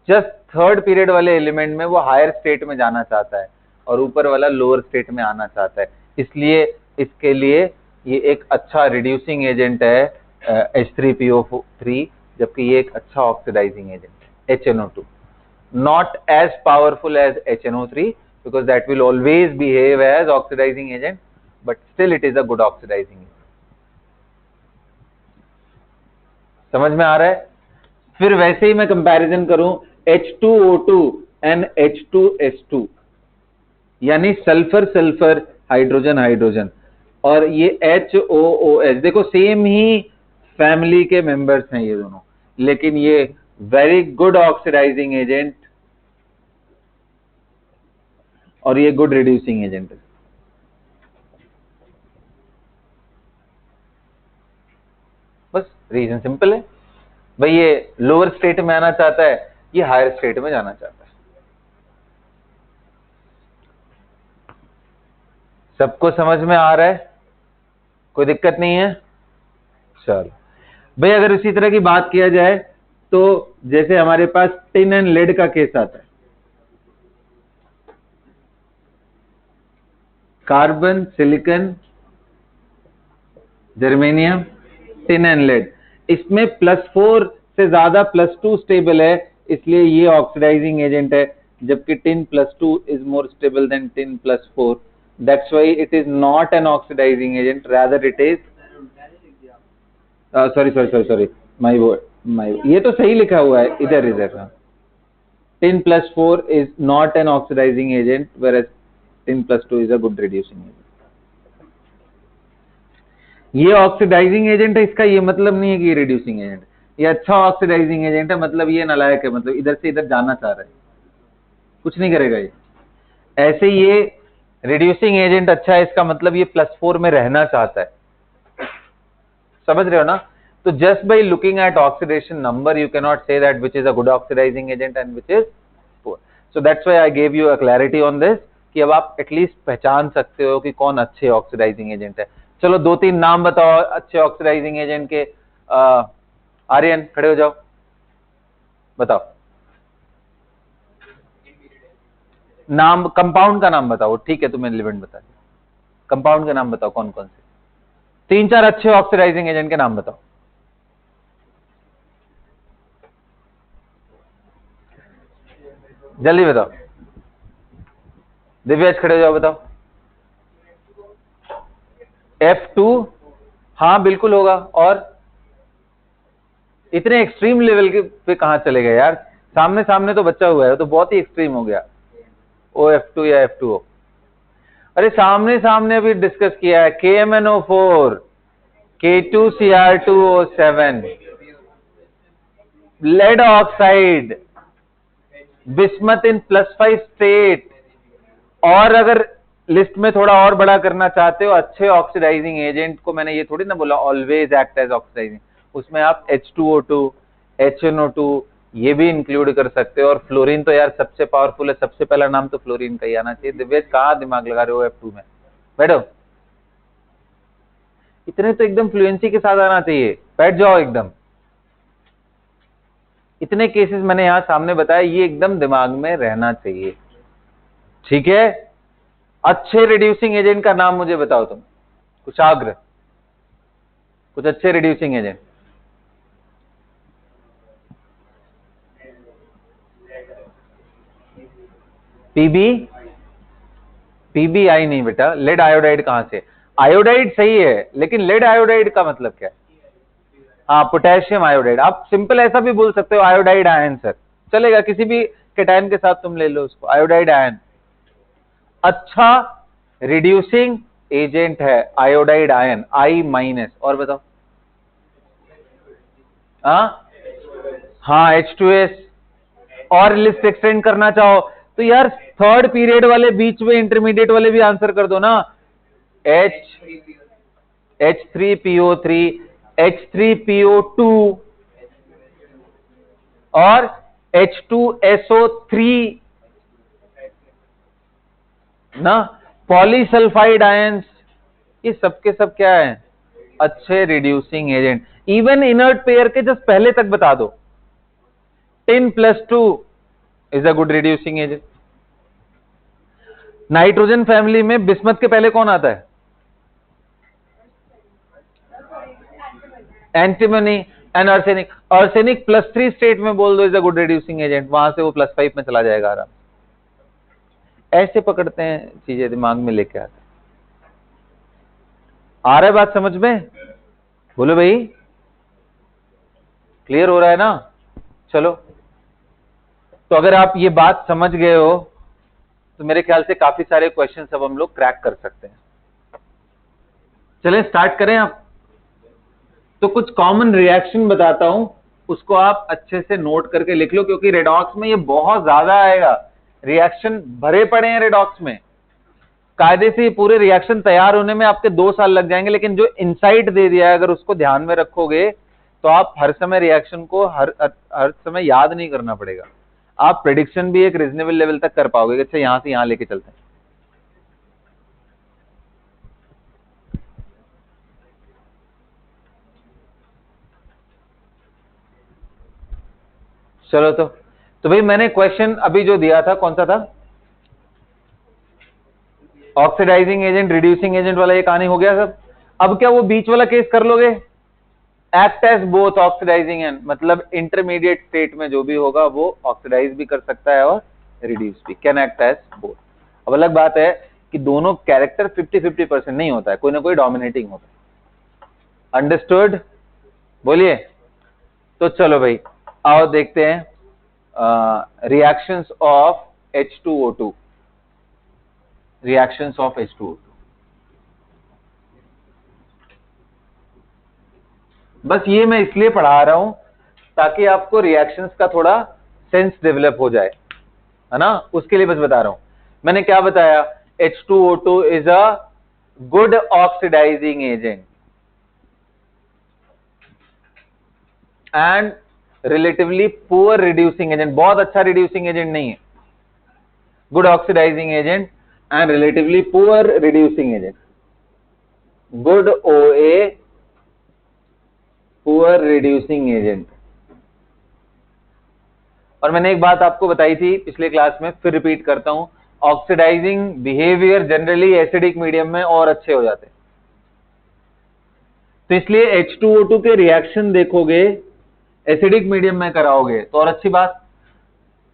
जस्ट थर्ड पीरियड वाले एलिमेंट में वो हायर स्टेट में जाना चाहता है और ऊपर वाला लोअर स्टेट में आना चाहता है, इसलिए इसके लिए ये एक अच्छा रिड्यूसिंग एजेंट है H3PO3, जबकि ये एक अच्छा ऑक्सीडाइजिंग एजेंट है HNO2, not as powerful as HNO3 because that will always behave as oxidizing agent, but still it is a good oxidizing agent. समझ में आ रहा है? फिर वैसे ही मैं कंपैरिजन करूं H2O2 and H2S2, यानी सल्फर सल्फर हाइड्रोजन हाइड्रोजन, और ये HOOH, देखो सेम ही फैमिली के मेंबर्स हैं ये दोनों, लेकिन ये वेरी गुड ऑक्सीडाइजिंग एजेंट और ये गुड रिड्यूसिंग एजेंट है। बस रीजन सिंपल है भाई, ये लोअर स्टेट में आना चाहता है, ये हायर स्टेट में जाना चाहता है। सबको समझ में आ रहा है? कोई दिक्कत नहीं है? चलो भाई, अगर इसी तरह की बात किया जाए तो जैसे हमारे पास टिन एंड लेड का केस आता है, carbon silicon germanium tin and lead, इसमें +4 से ज्यादा +2 स्टेबल है, इसलिए ये ऑक्सीडाइजिंग एजेंट है, जबकि tin +2 is more stable than tin +4, that's why it is not an oxidising agent, rather it is sorry my ये तो सही लिखा हुआ है इधर tin +4 is not an oxidising agent whereas tin +2 is a good reducing agent. ये oxidising agent है, इसका ये मतलब नहीं है कि ये रिड्यूसिंग एजेंट, ये अच्छा ऑक्सीडाइजिंग एजेंट है, मतलब ये नालायक है, मतलब इधर से इधर जाना चाह रहा है, कुछ नहीं करेगा ये। ऐसे ये रिड्यूसिंग एजेंट अच्छा है, इसका मतलब ये +4 में रहना चाहता है, समझ रहे हो ना? तो just by looking at oxidation number you can not say that which is a good oxidising agent and which is poor. So that's why I gave you a clarity on this, कि अब आप at least पहचान सकते हो कि कौन अच्छे oxidising agent है। चलो 2-3 नाम बताओ अच्छे ऑक्सीडाइजिंग एजेंट के। आर्यन खड़े हो जाओ, बताओ नाम, कंपाउंड का नाम बताओ, ठीक है तुम्हें एलिमेंट बता दिया, कंपाउंड का नाम बताओ कौन कौन से, 3-4 अच्छे ऑक्सीडाइजिंग एजेंट के नाम बताओ। जल्दी बताओ, दिव्याज खड़े हो जाओ, बताओ। F2, हाँ बिल्कुल होगा, और इतने एक्सट्रीम लेवल के पे कहां चले गए यार, सामने सामने तो बचा हुआ है, तो बहुत ही एक्सट्रीम हो गया। OF2 या F2O, अरे सामने सामने अभी डिस्कस किया है, KMNO4, K2Cr2O7, lead oxide, bismuth in +5 state, और अगर लिस्ट में थोड़ा और बड़ा करना चाहते हो अच्छे ऑक्सीडाइजिंग एजेंट को, मैंने ये थोड़ी ना बोला ऑलवेज एक्ट एज ऑक्सीडाइजिंग, उसमें आप H2O2, HNO2 ये भी इंक्लूड कर सकते हो, और फ्लोरीन तो यार सबसे पावरफुल है, सबसे पहला नाम तो फ्लोरीन का ही आना चाहिए। दिव्यज कहाँ दिमाग लगा रहे हो F2 में, बैठो, इतने तो एकदम फ्लुएंसी के साथ आना चाहिए, बैठ जाओ एकदम। इतने केसेस मैंने यहां सामने बताया, ये एकदम दिमाग में रहना चाहिए, ठीक है? अच्छे रिड्यूसिंग एजेंट का नाम मुझे बताओ तुम, कुशाग्र, कुछ अच्छे रिड्यूसिंग एजेंट। PBI नहीं बेटा, लेड आयोडाइड कहां से? आयोडाइड सही है, लेकिन लेड आयोडाइड का मतलब क्या है? हाँ पोटेशियम आयोडाइड, आप सिंपल ऐसा भी बोल सकते हो आयोडाइड आयन, सर चलेगा, किसी भी कैटायन के साथ तुम ले लो उसको, आयोडाइड आयन अच्छा रिड्यूसिंग एजेंट है, आयोडाइड आयन I-। और बताओ, हाँ H2S, और लिस्ट एक्सटेंड करना चाहो तो यार थर्ड पीरियड वाले बीच में इंटरमीडिएट वाले भी आंसर कर दो ना, H3PO3, H3PO2 और H2SO3 ना, पॉलीसल्फाइड आयंस, ये सबके सब क्या है? अच्छे reducing agent. Even inert pair के जस्ट पहले तक बता दो, tin +2 is a good reducing agent. Nitrogen family में बिस्मथ के पहले कौन आता है? Antimony and arsenic. Arsenic +3 state में बोल दो is a good reducing agent, वहां से वो +5 में चला जाएगा आराम। ऐसे पकड़ते हैं चीजें, दिमाग में लेके आते। आ रहा है बात समझ में? बोलो भाई, क्लियर हो रहा है ना? चलो, तो अगर आप ये बात समझ गए हो तो मेरे ख्याल से काफी सारे क्वेश्चन अब हम लोग क्रैक कर सकते हैं। चलें स्टार्ट करें आप। तो कुछ कॉमन रिएक्शन बताता हूं, उसको आप अच्छे से नोट करके लिख लो, क्योंकि रेडॉक्स में ये बहुत ज्यादा आएगा। रिएक्शन भरे पड़े हैं रेडॉक्स में, कायदे से ये पूरे रिएक्शन तैयार होने में आपके 2 साल लग जाएंगे, लेकिन जो इनसाइट दे दिया है अगर उसको ध्यान में रखोगे तो आप हर समय रिएक्शन को हर समय याद नहीं करना पड़ेगा। आप प्रेडिक्शन भी एक रीजनेबल लेवल तक कर पाओगे। अच्छा, यहां से यहां लेके चलते हैं। चलो, तो भाई मैंने क्वेश्चन अभी जो दिया था कौन सा था? ऑक्सीडाइजिंग एजेंट, रिड्यूसिंग एजेंट वाला ये कहानी हो गया सब। अब क्या वो बीच वाला केस कर लोगे? Act as both oxidising and, मतलब इंटरमीडिएट स्टेट में जो भी होगा वो ऑक्सीडाइज भी कर सकता है और रिड्यूस भी, कैन एक्ट एज बोथ। अब अलग बात है कि दोनों कैरेक्टर 50-50% नहीं होता है, कोई ना कोई डोमिनेटिंग होता है। अंडरस्टूड? बोलिए। तो चलो भाई, आओ देखते हैं reactions of H2O2। Reactions of H2O2, बस ये मैं इसलिए पढ़ा रहा हूं ताकि आपको रिएक्शंस का थोड़ा सेंस डेवलप हो जाए, है ना? उसके लिए बस बता रहा हूं। मैंने क्या बताया? H2O2 is a good oxidising agent and relatively poor reducing agent. बहुत अच्छा रिड्यूसिंग एजेंट नहीं है, good oxidising agent and relatively poor reducing agent. Good OA, poor reducing agent. और मैंने एक बात आपको बताई थी पिछले क्लास में, फिर रिपीट करता हूं, oxidising behaviour generally acidic medium में और अच्छे हो जाते हैं। तो इसलिए H2O2 के रिएक्शन देखोगे एसिडिक मीडियम में कराओगे तो और अच्छी बात।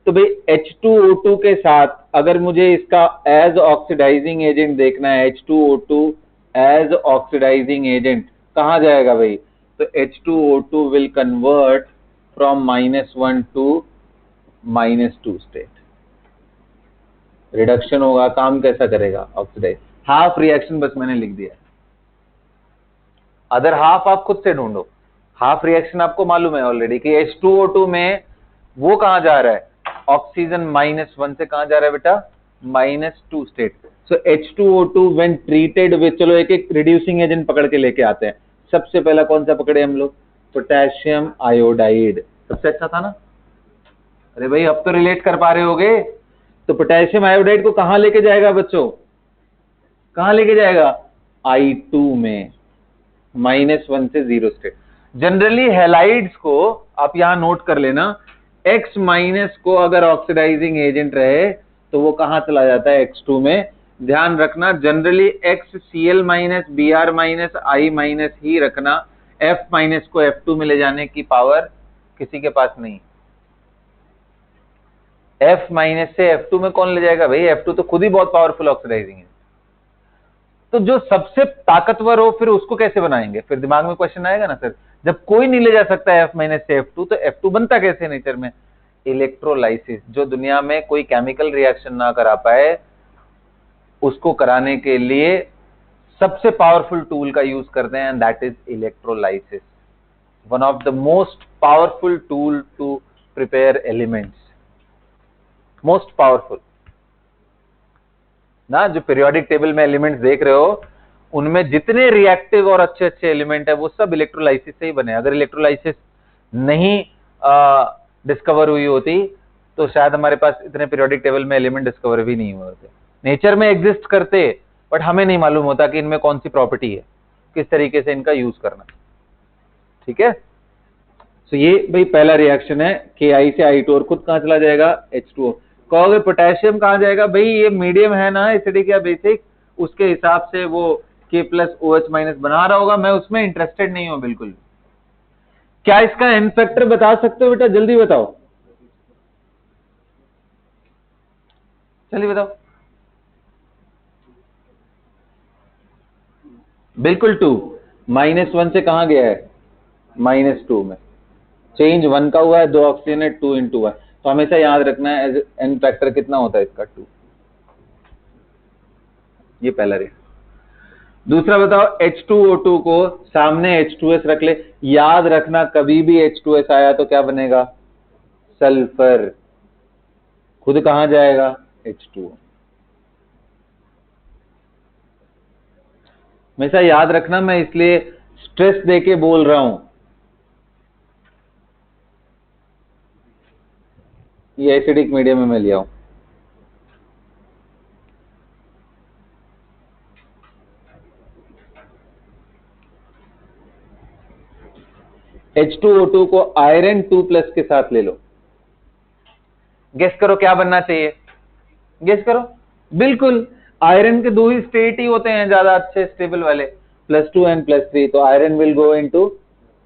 तो भाई H2O2 के साथ अगर मुझे इसका एज ऑक्सीडाइजिंग एजेंट देखना है, H2O2 एज ऑक्सीडाइजिंग एजेंट कहां जाएगा भाई? तो H2O2 will convert from -1 to -2 state. Reduction होगा, काम कैसा करेगा? ऑक्सीडाइज। हाफ रिएक्शन बस मैंने लिख दिया, अदर हाफ आप खुद से ढूंढो। हाफ रिएक्शन आपको मालूम है ऑलरेडी कि H2O2 में वो कहां जा रहा है? ऑक्सीजन -1 से कहां जा रहा है बेटा? -2 state. So H2O2 when treated with, चलो एक एक रिड्यूसिंग एजेंट पकड़ के लेके आते हैं। सबसे पहला कौन सा पकड़े हम लोग? Potassium iodide. सबसे अच्छा था ना? अरे भाई अब तो रिलेट कर पा रहे होगे। तो पोटेशियम आयोडाइड को कहां लेके जाएगा बच्चों? कहां लेके जाएगा? I2 में, -1 से 0 स्टेट। जनरली हैलाइड्स को आप यहां नोट कर लेना, X- को अगर ऑक्सीडाइजिंग एजेंट रहे तो वो कहां चला जाता है? X2 में। ध्यान रखना, जनरली XCl-, Br-, I- ही रखना। F- को F2 में ले जाने की पावर किसी के पास नहीं। F- से F2 में कौन ले जाएगा भाई? F2 तो खुद ही बहुत पावरफुल ऑक्सीडाइजिंग है। तो जो सबसे ताकतवर हो फिर उसको कैसे बनाएंगे? फिर दिमाग में क्वेश्चन आएगा ना सर, जब कोई नहीं ले जा सकता है F- से F2 तो F2 बनता कैसे नेचर में? इलेक्ट्रोलाइसिस। जो दुनिया में कोई केमिकल रिएक्शन ना करा पाए उसको कराने के लिए सबसे पावरफुल टूल का यूज करते हैं, and that is electrolysis. One of the most powerful tool to prepare elements, most powerful ना। जो पीरियोडिक टेबल में एलिमेंट्स देख रहे हो उनमें जितने रिएक्टिव और अच्छे अच्छे एलिमेंट है वो सब इलेक्ट्रोलाइसिस से ही बने। अगर इलेक्ट्रोलाइसिस नहीं डिस्कवर हुई होती तो शायद हमारे पास इतने पीरियोडिक टेबल में एलिमेंट डिस्कवर भी नहीं हुए होते। नेचर में एग्जिस्ट करते बट हमें नहीं मालूम होता कि इनमें कौन सी प्रॉपर्टी है, किस तरीके से इनका यूज करना, ठीक है। तो ये भाई पहला रिएक्शन है, KI से I2 और खुद कहां चला जाएगा, H2O। कहोगे पोटेशियम कहां जाएगा, भाई ये मीडियम है ना, एसिडिक या बेसिक, उसके हिसाब से वो K+OH- बना रहा होगा, मैं उसमें इंटरेस्टेड नहीं हूं बिल्कुल। क्या इसका एन फैक्टर बता सकते हो बेटा, जल्दी बताओ, चलिए बताओ। बिल्कुल 2, -1 से कहां गया है, -2 में, चेंज 1 का हुआ है, 2 ऑक्सीजन है, 2 × 1, तो हमेशा याद रखना है एन फैक्टर कितना होता है इसका, 2। ये पहला रे। दूसरा बताओ, H2O2 को सामने H2S रख ले, याद रखना कभी भी H2S आया तो क्या बनेगा, सल्फर, खुद कहां जाएगा, H2O। हमेशा याद रखना, मैं इसलिए स्ट्रेस देके बोल रहा हूं, ये एसिडिक मीडियम में मैं लिया हूं। H2O2 को आयरन 2+ के साथ ले लो, गेस करो क्या बनना चाहिए, गेस करो। बिल्कुल, आयरन के 2 ही स्टेट ही होते हैं ज्यादा अच्छे स्टेबल वाले, +2 एंड +3, तो आयरन विल गो इनटू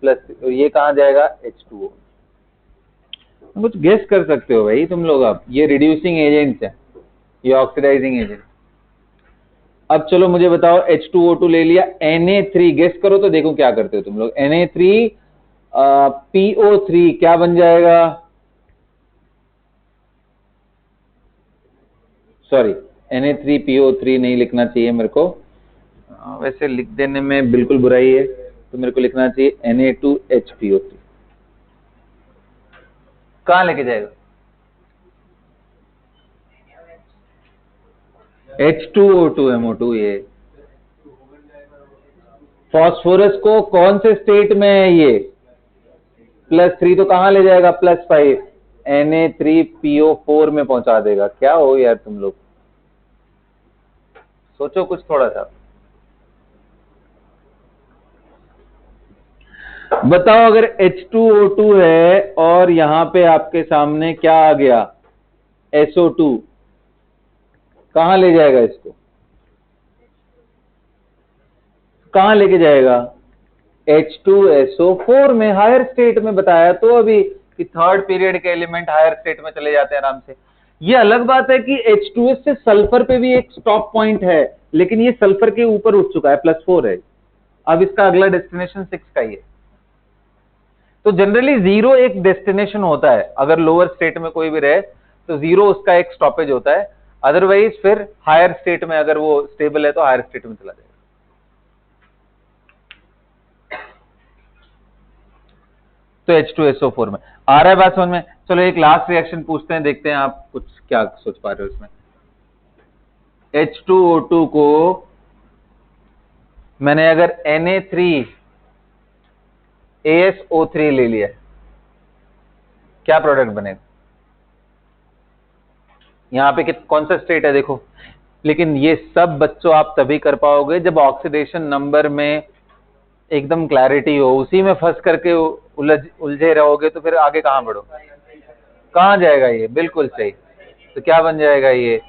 +3, तो ये कहां जाएगा, H2O। कुछ गेस कर सकते हो भाई तुम लोग, अब ये रिड्यूसिंग एजेंट्स है, ये ऑक्सीडाइजिंग एजेंट। अब चलो मुझे बताओ, H2O2 ले लिया, Na3 गेस करो तो देखो क्या करते हो तुम लोग, Na3 PO3 क्या बन जाएगा, सॉरी Na3PO3 नहीं लिखना चाहिए मेरे को, वैसे लिख देने में बिल्कुल बुराई है, तो मेरे को लिखना चाहिए Na2HPO3। कहां लेके जाएगा, H2O2MO2, ये फास्फोरस को कौन से स्टेट में है ये, +3, तो कहां ले जाएगा, +5, Na3PO4 में पहुंचा देगा। क्या हो यार तुम लोग, सोचो कुछ थोड़ा सा, बताओ। अगर H2O2 है और यहां पे आपके सामने क्या आ गया, SO2, कहां ले जाएगा इसको, कहां लेके जाएगा, H2SO4 में, हायर स्टेट में। बताया तो अभी कि थर्ड पीरियड के एलिमेंट हायर स्टेट में चले जाते हैं आराम से। ये अलग बात है कि H2S से सल्फर पे भी एक स्टॉप पॉइंट है, लेकिन ये सल्फर के ऊपर उठ चुका है, +4 है, अब इसका अगला डेस्टिनेशन 6 का ही है। तो जनरली 0 एक डेस्टिनेशन होता है, अगर लोअर स्टेट में कोई भी रहे तो 0 उसका एक स्टॉपेज होता है, अदरवाइज फिर हायर स्टेट में अगर वो स्टेबल है तो हायर स्टेट में चला जाएगा। तो H2SO4 में आ रहा है बात समझ में। चलो एक लास्ट रिएक्शन पूछते हैं, देखते हैं आप कुछ क्या सोच पा रहे हो इसमें। H2O2 को मैंने अगर Na3ASO3 ले लिया, क्या प्रोडक्ट बनेगा, यहां पे कौन सा स्टेट है देखो। लेकिन ये सब बच्चों आप तभी कर पाओगे जब ऑक्सीडेशन नंबर में एकदम क्लैरिटी हो, उसी में फंस करके उलझे रहोगे तो फिर आगे कहां बढ़ो, कहां जाएगा ये, बिल्कुल सही। तो क्या बन जाएगा ये,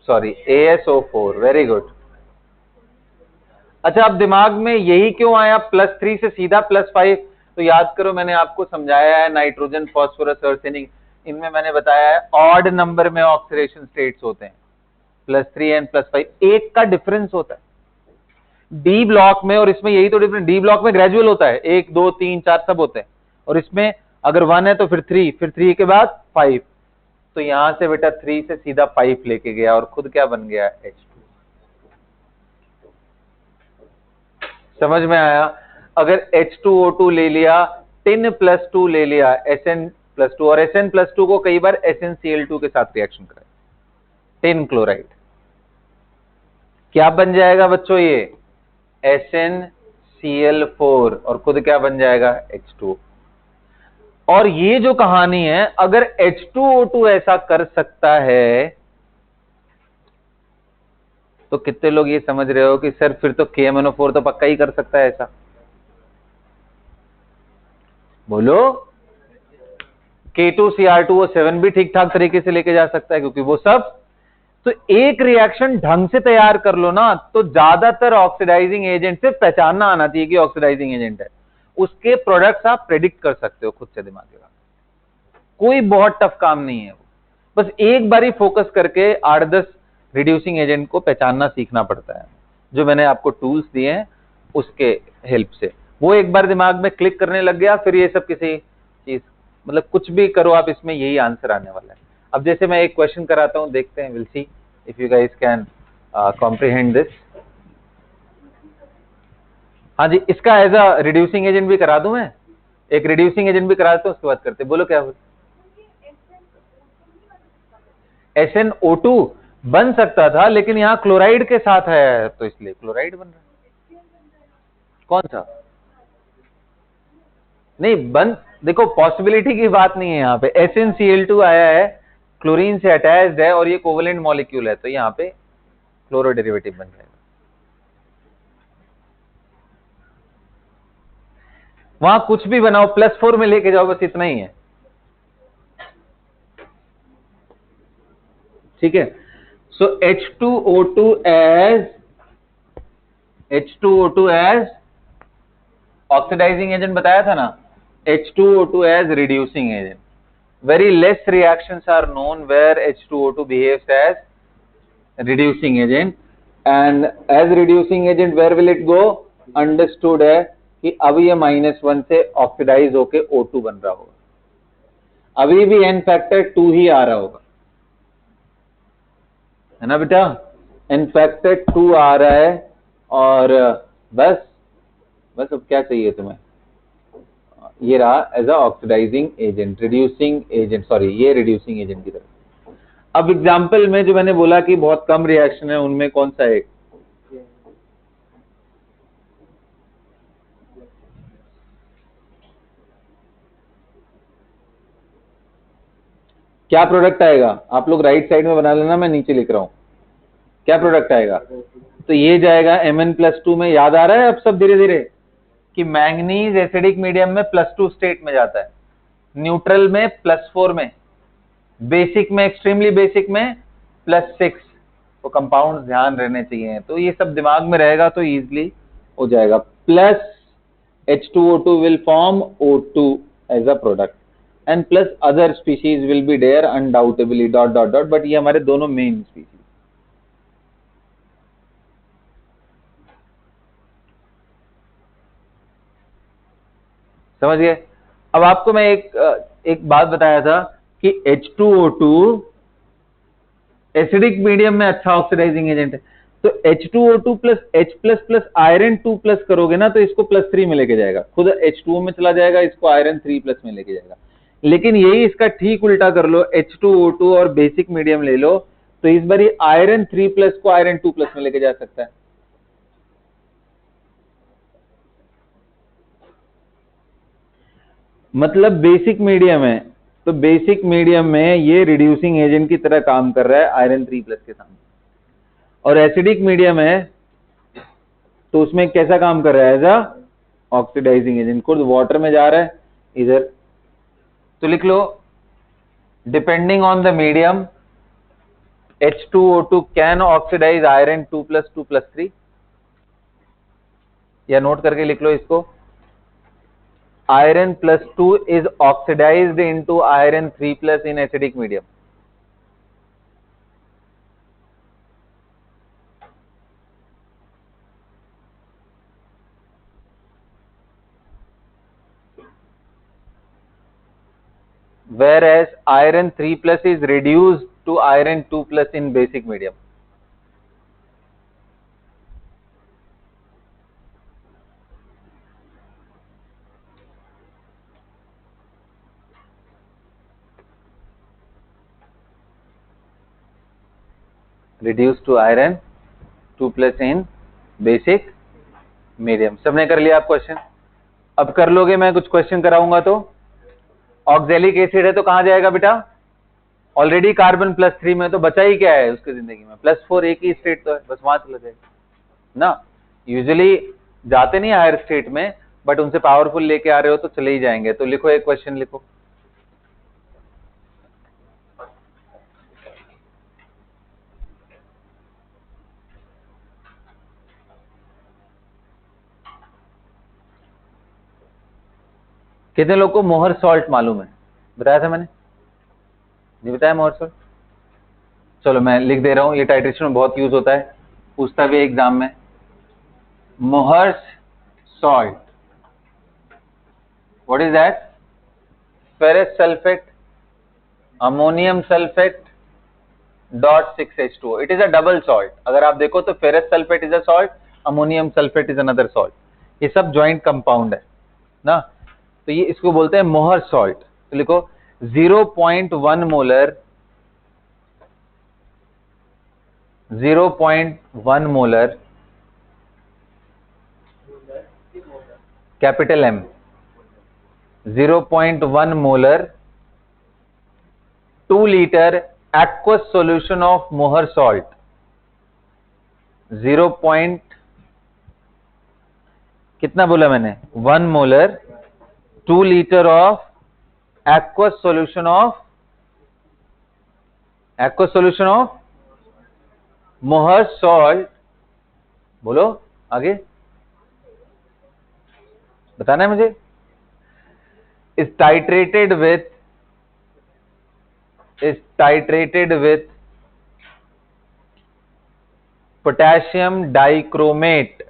ASO4, वेरी गुड। अच्छा, अब दिमाग में यही क्यों आया +3 से सीधा +5, तो याद करो मैंने आपको समझाया है, नाइट्रोजन, फास्फोरस, आर्सेनिक, इनमें मैंने बताया है ऑड नंबर में ऑक्सीडेशन स्टेट्स होते हैं, +3 एंड +5 एक का डिफरेंस होता है। डी ब्लॉक में और इसमें यही तो डिफरेंस, डी ब्लॉक में ग्रेजुअल होता है, 1 2 3 4 सब होते हैं, और इसमें अगर 1 है तो फिर 3, फिर 3 के बाद 5, तो यहां से बेटा 3 से सीधा 5 लेके गया और खुद क्या बन गया, H2। समझ में आया। अगर H2O2 ले लिया, Tin+2 ले लिया, Sn+2, और Sn+2 को कई बार SnCl2 के साथ रिएक्शन कराए, टिन क्लोराइड, क्या बन जाएगा बच्चों ये, SnCl4, और खुद क्या बन जाएगा, H2O। और ये जो कहानी है, अगर H2O2 ऐसा कर सकता है तो कितने लोग ये समझ रहे हो कि सर फिर तो KMnO4 तो पक्का ही कर सकता है ऐसा? बोलो। K2Cr2O7 भी ठीक ठाक तरीके से लेके जा सकता है, क्योंकि वो सब तो एक रिएक्शन ढंग से तैयार कर लो ना, तो ज्यादातर ऑक्सीडाइजिंग एजेंट से पहचानना आना चाहिए कि ऑक्सीडाइजिंग एजेंट है, उसके प्रोडक्ट्स आप प्रेडिक्ट कर सकते हो खुद से दिमाग लगा। कोई बहुत टफ काम नहीं है, बस एक बारी फोकस करके 8-10 रिड्यूसिंग एजेंट को पहचानना सीखना पड़ता है, जो मैंने आपको टूल्स दिए हैं उसके हेल्प से। वो एक बार दिमाग में क्लिक करने लग गया, फिर ये सब किसी चीज मतलब कुछ भी करो आप, इसमें यही आंसर आने वाला है। अब जैसे मैं एक क्वेश्चन कराता हूं, देखते हैं, will see if you guys can comprehend this. हाँ जी, इसका एज अ रिड्यूसिंग एजेंट भी करा दूं मैं, एक रिड्यूसिंग एजेंट भी करा देता हूं, उसके बाद करते। बोलो क्या हो? SnO2 बन सकता था, लेकिन यहाँ क्लोराइड के साथ है तो इसलिए क्लोराइड बन रहा है। कौन सा? नहीं बन, देखो पॉसिबिलिटी की बात नहीं है यहाँ पे। SnCl2 आया है, क्लोरीन से अटैच्ड है और ये कोवेलेंट मॉलिक्यूल है, तो यहाँ पे क्लोरो डेरिवेटिव बन जाएगा। वहां कुछ भी बनाओ, +4 में लेके जाओ, बस इतना ही है, ठीक है। सो H2O2 एज ऑक्सीडाइजिंग एजेंट बताया था ना, H2O2 as reducing agent. Very less reactions are known where H2O2 behaves as reducing agent, and as reducing agent where will it go? Understood है कि अभी ये -1 से ऑक्सीडाइज होके O2 बन रहा होगा, अभी भी N फैक्टर 2 ही आ रहा होगा, है ना बेटा? N फैक्टर 2 आ रहा है, और बस अब क्या चाहिए तुम्हें? ये रहा as a oxidising agent, reducing agent, sorry ये रिड्यूसिंग एजेंट की तरफ। अब एग्जांपल में जो मैंने बोला कि बहुत कम रिएक्शन है, उनमें कौन सा एक? क्या प्रोडक्ट आएगा? आप लोग राइट साइड में बना लेना, मैं नीचे लिख रहा हूं। क्या प्रोडक्ट आएगा? तो ये जाएगा Mn+2 में। याद आ रहा है अब सब धीरे धीरे कि मैंगनीज एसिडिक मीडियम में +2 स्टेट में जाता है, न्यूट्रल में +4 में, बेसिक में, एक्सट्रीमली बेसिक में +6। तो कंपाउंड ध्यान रहने चाहिए, तो ये सब दिमाग में रहेगा तो इजीली हो जाएगा। Plus H2O2 will form O2 as a product and plus other species will be there undoubtedly ... but ये हमारे दोनों मेन स्पीशीज। समझ गए? अब आपको मैं एक बात बताया था कि H2O2 एसिडिक मीडियम में अच्छा ऑक्सीडाइजिंग एजेंट है, तो H2O2 प्लस H++ आयरन 2+ करोगे ना, तो इसको +3 में लेके जाएगा, खुद H2O में चला जाएगा, इसको आयरन 3+ में लेके जाएगा। लेकिन यही इसका ठीक उल्टा कर लो, H2O2 और बेसिक मीडियम ले लो, तो इस बार ये आयरन 3+ को आयरन 2+ में लेके जा सकता है। मतलब बेसिक मीडियम है, तो बेसिक मीडियम में ये रिड्यूसिंग एजेंट की तरह काम कर रहा है आयरन 3+ के सामने, और एसिडिक मीडियम है तो उसमें कैसा काम कर रहा है? एज अ ऑक्सीडाइजिंग एजेंट, खुद वाटर में जा रहा है इधर। तो लिख लो, depending on the medium H2O2 can oxidise iron 2+, 2+3, या नोट करके लिख लो इसको, iron +2 is oxidized into iron 3+ in acidic medium. Whereas iron 3+ is reduced to iron 2+ in basic medium. Reduced to iron 2+ in basic medium. सबने कर लिया आप question? अब कर लोगे, मैं कुछ क्वेश्चन कराऊंगा तो। ऑक्जेलिक एसिड है तो कहां जाएगा बेटा? ऑलरेडी कार्बन +3 में, तो बचा ही क्या है उसकी जिंदगी में, +4 एक ही स्टेट तो है, बस वहां चला जाएगा ना। यूजुअली जाते नहीं हायर स्टेट में, बट उनसे पावरफुल लेके आ रहे हो तो चले ही जाएंगे। तो लिखो, एक क्वेश्चन लिखो। कितने लोग को मोहर सॉल्ट मालूम है? बताया था मैंने, नहीं बताया मोहर सॉल्ट? चलो मैं लिख दे रहा हूं, ये टाइट्रेशन में बहुत यूज होता है, पूछता भी एग्जाम में। Mohr's salt, what is that? Ferrous sulphate, ammonium sulphate .6H2O। It is a double salt. अगर आप देखो तो ferrous sulphate is a salt, ammonium sulphate is another salt. ये सब ज्वाइंट कंपाउंड है ना। तो ये इसको बोलते हैं मोहर सॉल्ट। तो लिखो 0.1 molar, 0.1 molar capital M, 0.1 molar 2 litre aqueous solution of मोहर salt, 0. कितना बोला मैंने? 1 molar 2 litre of aqueous solution of मोहर salt। बोलो आगे, बताना है मुझे। is titrated with potassium dichromate,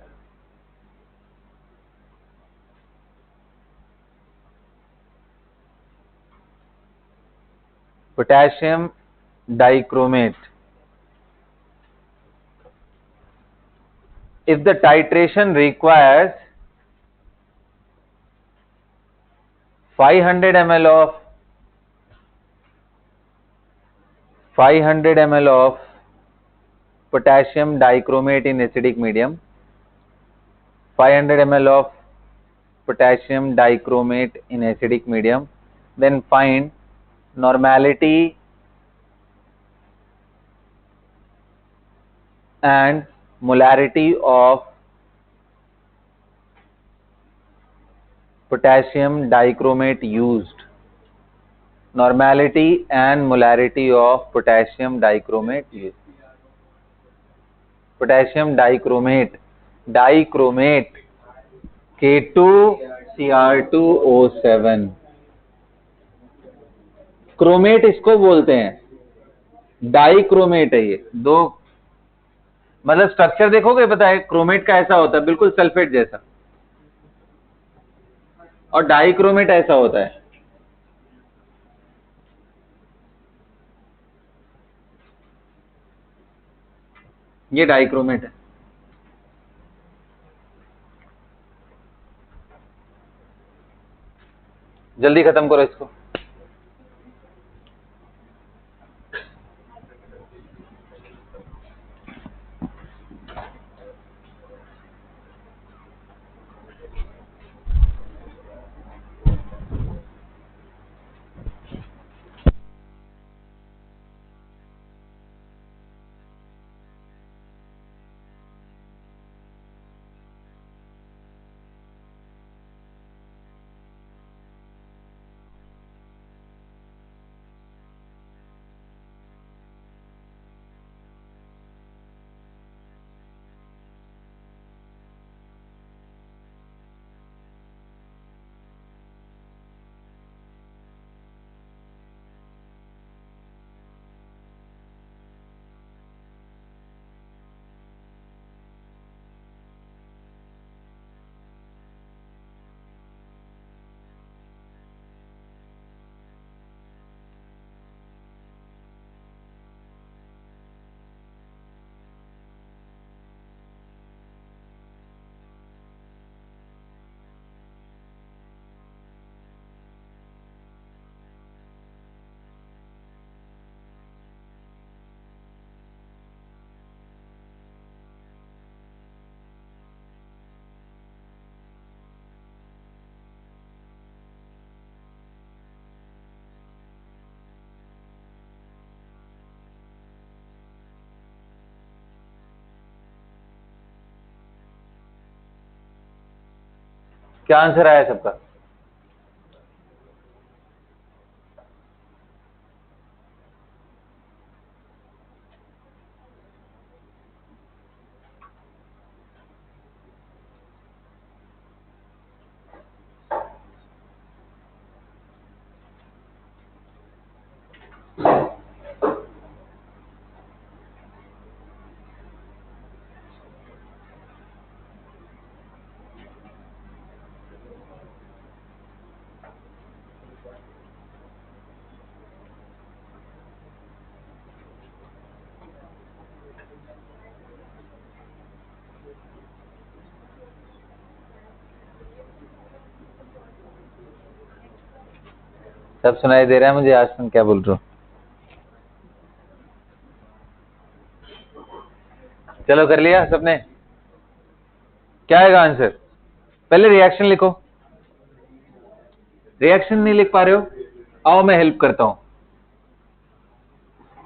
potassium dichromate। If the titration requires 500 ml of potassium dichromate in acidic medium, 500 ml of potassium dichromate in acidic medium, then find normality and molarity of potassium dichromate used, normality and molarity of potassium dichromate used। potassium dichromate, K2Cr2O7, chromate इसको बोलते हैं, dichromate है ये। दो मतलब structure देखोगे पता है क्रोमेट का ऐसा होता है बिल्कुल सल्फेट जैसा, और डाइक्रोमेट ऐसा होता है। ये डाइक्रोमेट है। जल्दी खत्म करो इसको। क्या आंसर आया सबका? सब सुनाई दे रहा है मुझे, आज तुम क्या बोल रहे हो? चलो कर लिया सबने? क्या आएगा आंसर? पहले रिएक्शन लिखो। रिएक्शन नहीं लिख पा रहे हो? आओ मैं हेल्प करता हूं।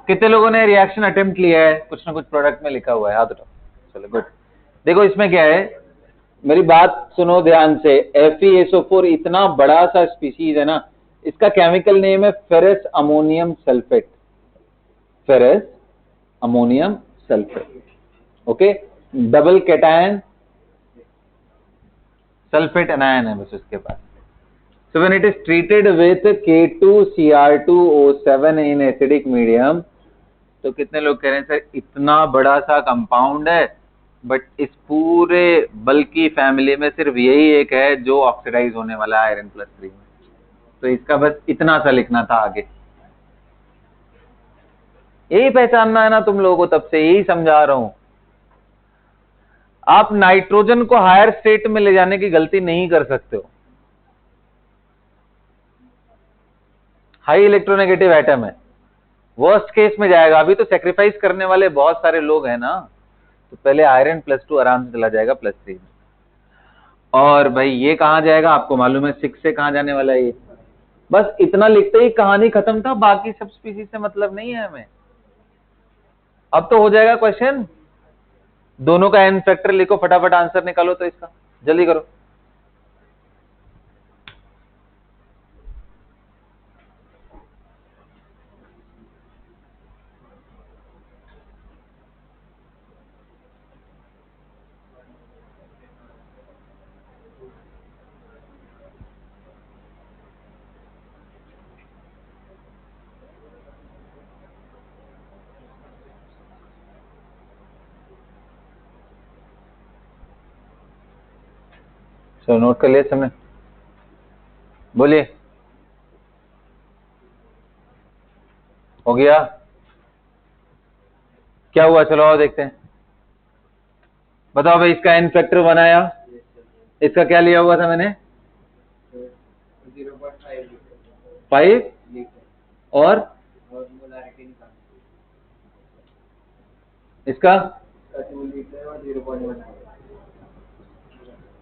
कितने लोगों ने रिएक्शन अटेम्प्ट लिया है? कुछ ना कुछ प्रोडक्ट में लिखा हुआ है, हाथ उठाओ। चलो गुड। देखो इसमें क्या है, मेरी बात सुनो ध्यान से। FeSO4 इतना बड़ा सा स्पीशीज है ना, इसका केमिकल नेम है ferrous ammonium sulphate. Ferrous ammonium sulphate, okay. Double cation sulphate anion है बस उसके पास। So when it is treated with K2Cr2O7 in acidic medium, तो कितने लोग कह रहे हैं सर इतना बड़ा सा कंपाउंड है, बट इस पूरे बल्कि फैमिली में सिर्फ यही एक है जो ऑक्सीडाइज होने वाला है आयरन +3 में। तो इसका बस इतना सा लिखना था आगे। यही पहचानना है ना तुम लोगों को, तब से यही समझा रहा हूं। आप नाइट्रोजन को हायर स्टेट में ले जाने की गलती नहीं कर सकते हो। हाई इलेक्ट्रोनेगेटिव एटम है, वर्स्ट केस में जाएगा। अभी तो सेक्रीफाइस करने वाले बहुत सारे लोग हैं ना, तो पहले आयरन +2 आराम से चला जाएगा +3 में। और भाई ये कहां जाएगा आपको मालूम है, 6 से कहां जाने वाला है ये? बस इतना लिखते ही कहानी खत्म था, बाकी सब स्पीशीज से मतलब नहीं है हमें। अब तो हो जाएगा क्वेश्चन। दोनों का एन फैक्टर लिखो, फटाफट आंसर निकालो तो इसका, जल्दी करो। चलो नोट कर लिया सबने? बोलिए, हो गया? क्या हुआ? चलो आओ देखते हैं। बताओ भाई, इसका एन फैक्टर बनाया, इसका क्या लिया हुआ था मैंने? 5 और इसका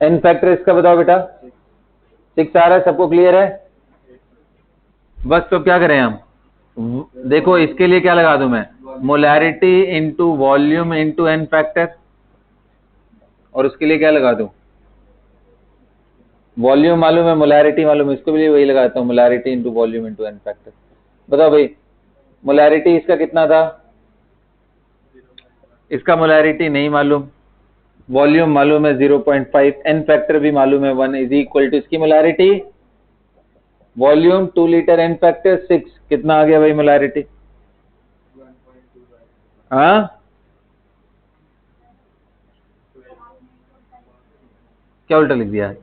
एन फैक्टर इसका बताओ बेटा। 6 आ रहा है, सबको क्लियर है? बस तो क्या करें हम, देखो इसके लिए क्या लगा दूं मैं, molarity into volume into n factor. और उसके लिए क्या लगा दूं, वॉल्यूम मालूम है, मोलैरिटी मालूम है, इसको भी वही लगाता हूं, molarity into volume into n factor. बताओ भाई, मोलैरिटी इसका कितना था? इसका मोलैरिटी नहीं मालूम, वॉल्यूम मालूम है 0.5, एन फैक्टर भी मालूम है 1 इज इक्वल टू इसकी molarity, volume 2 litre, n factor 6। कितना आ गया भाई मोलैरिटी? हाँ क्या उल्टा लिख दिया है?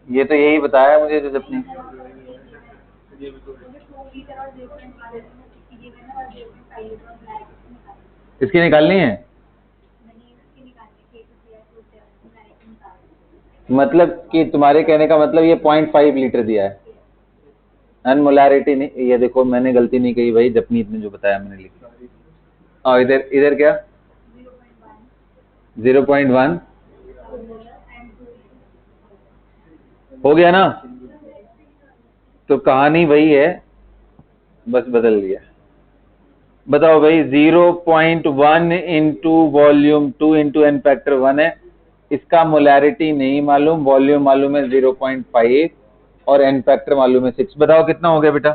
ये तो यही बताया मुझे जो अपनी। इसकी निकालनी है, मतलब कि तुम्हारे कहने का मतलब ये 0.5 लीटर दिया है, एन मोलैरिटी नहीं। ये देखो मैंने गलती नहीं कही भाई, जपनीत ने जो बताया मैंने लिखा। और इधर इधर क्या 0.1 हो गया ना? तो कहानी वही है, बस बदल दिया। बताओ भाई 0.1 into volume 2 into n factor 1 है, इसका मोलैरिटी नहीं मालूम, वॉल्यूम मालूम है 0.5 और एन फैक्टर मालूम है 6। बताओ कितना हो गया बेटा?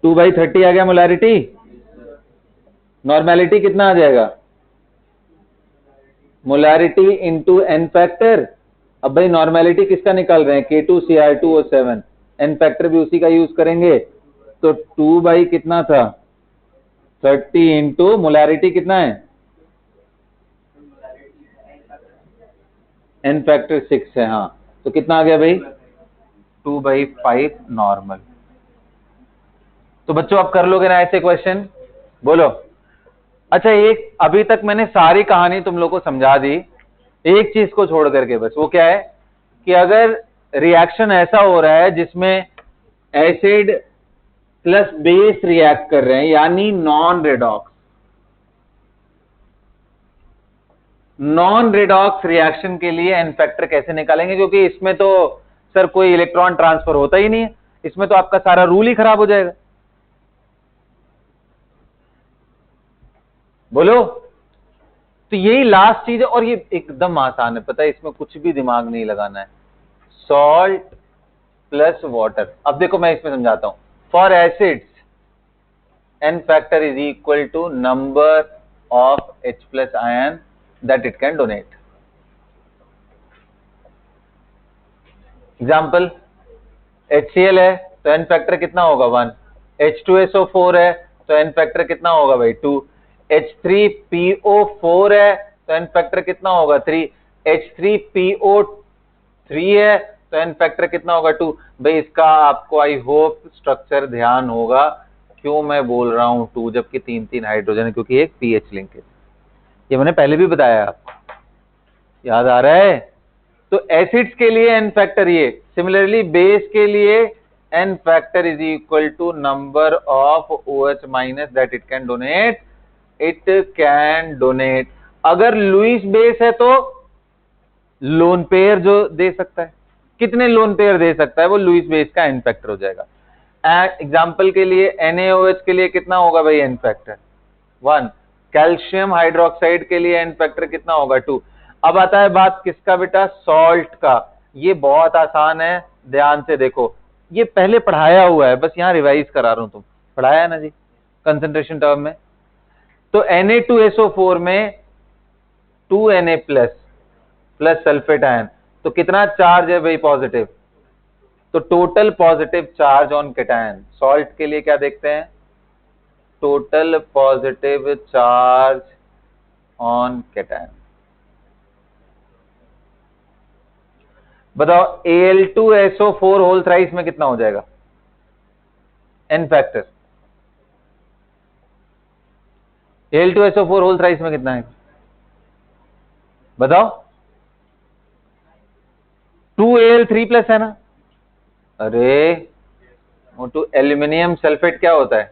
2/30 आ गया मोलैरिटी। नॉर्मेलिटी कितना आ जाएगा? Molarity into n factor. अब भाई नॉर्मेलिटी किसका निकाल रहे हैं? K2Cr2O7, एन फैक्टर भी उसी का यूज करेंगे। तो 2 बाई कितना था? 30 इंटू मोलैरिटी कितना है? एन फैक्टर 6 है। हाँ, तो कितना आ गया भाई? 2/5 नॉर्मल। तो बच्चों आप कर लोगे ना ऐसे क्वेश्चन? बोलो। अच्छा, एक अभी तक मैंने सारी कहानी तुम लोग को समझा दी, एक चीज को छोड़ करके बस। वो क्या है कि अगर रिएक्शन ऐसा हो रहा है जिसमें एसिड प्लस बेस रिएक्ट कर रहे हैं, यानी non redox, non redox reaction के लिए एन फैक्टर कैसे निकालेंगे? क्योंकि इसमें तो सर कोई इलेक्ट्रॉन ट्रांसफर होता ही नहीं है, इसमें तो आपका सारा रूल ही खराब हो जाएगा। बोलो। तो यही लास्ट चीज है, और ये एकदम आसान है, पता है, इसमें कुछ भी दिमाग नहीं लगाना है। Salt plus water. अब देखो मैं इसमें समझाता हूं। For acids n factor is equal to number of H plus ion that it can donate. Example, HCl है तो एन फैक्टर कितना होगा? 1। H2SO4 है तो एन फैक्टर कितना होगा भाई? 2। H3PO4 है तो एन फैक्टर कितना होगा? 3। H3PO3 है तो एन फैक्टर कितना होगा? 2। भाई इसका आपको आई होप स्ट्रक्चर ध्यान होगा, क्यों मैं बोल रहा हूं 2 जबकि 3 हाइड्रोजन है, क्योंकि एक पीएच लिंक है। ये मैंने पहले भी बताया आपको, याद आ रहा है? तो एसिड्स के लिए एन फैक्टर ये, सिमिलरली बेस के लिए n factor is equal to number of OH minus that it can donate. It can donate. अगर लुईस बेस है तो लोन पेयर जो दे सकता है, कितने लोन पेयर दे सकता है, वो लुईस बेस का एन फैक्टर हो जाएगा। एग्जाम्पल के लिए NaOH के लिए कितना होगा भाई एन फैक्टर? 1। कैल्शियम हाइड्रोक्साइड के लिए एन फैक्टर कितना होगा? 2। अब आता है बात किसका बेटा? सॉल्ट का। ये बहुत आसान है, ध्यान से देखो, ये पहले पढ़ाया हुआ है, बस यहां रिवाइज करा रहा हूं। तुम पढ़ाया है ना जी कंसंट्रेशन टर्म में? तो Na2SO4 में 2Na प्लस सल्फेट आयन, तो कितना चार्ज है भाई? पॉजिटिव। तो total positive charge on cation. Salt के लिए क्या देखते हैं? Total positive charge on cation. बताओ Al2SO4 होल थ्राइस में कितना हो जाएगा N factor? Al2SO4 whole thrice में कितना है बताओ? 2Al3 प्लस है ना? अरे वो तो एल्यूमिनियम सल्फेट क्या होता है?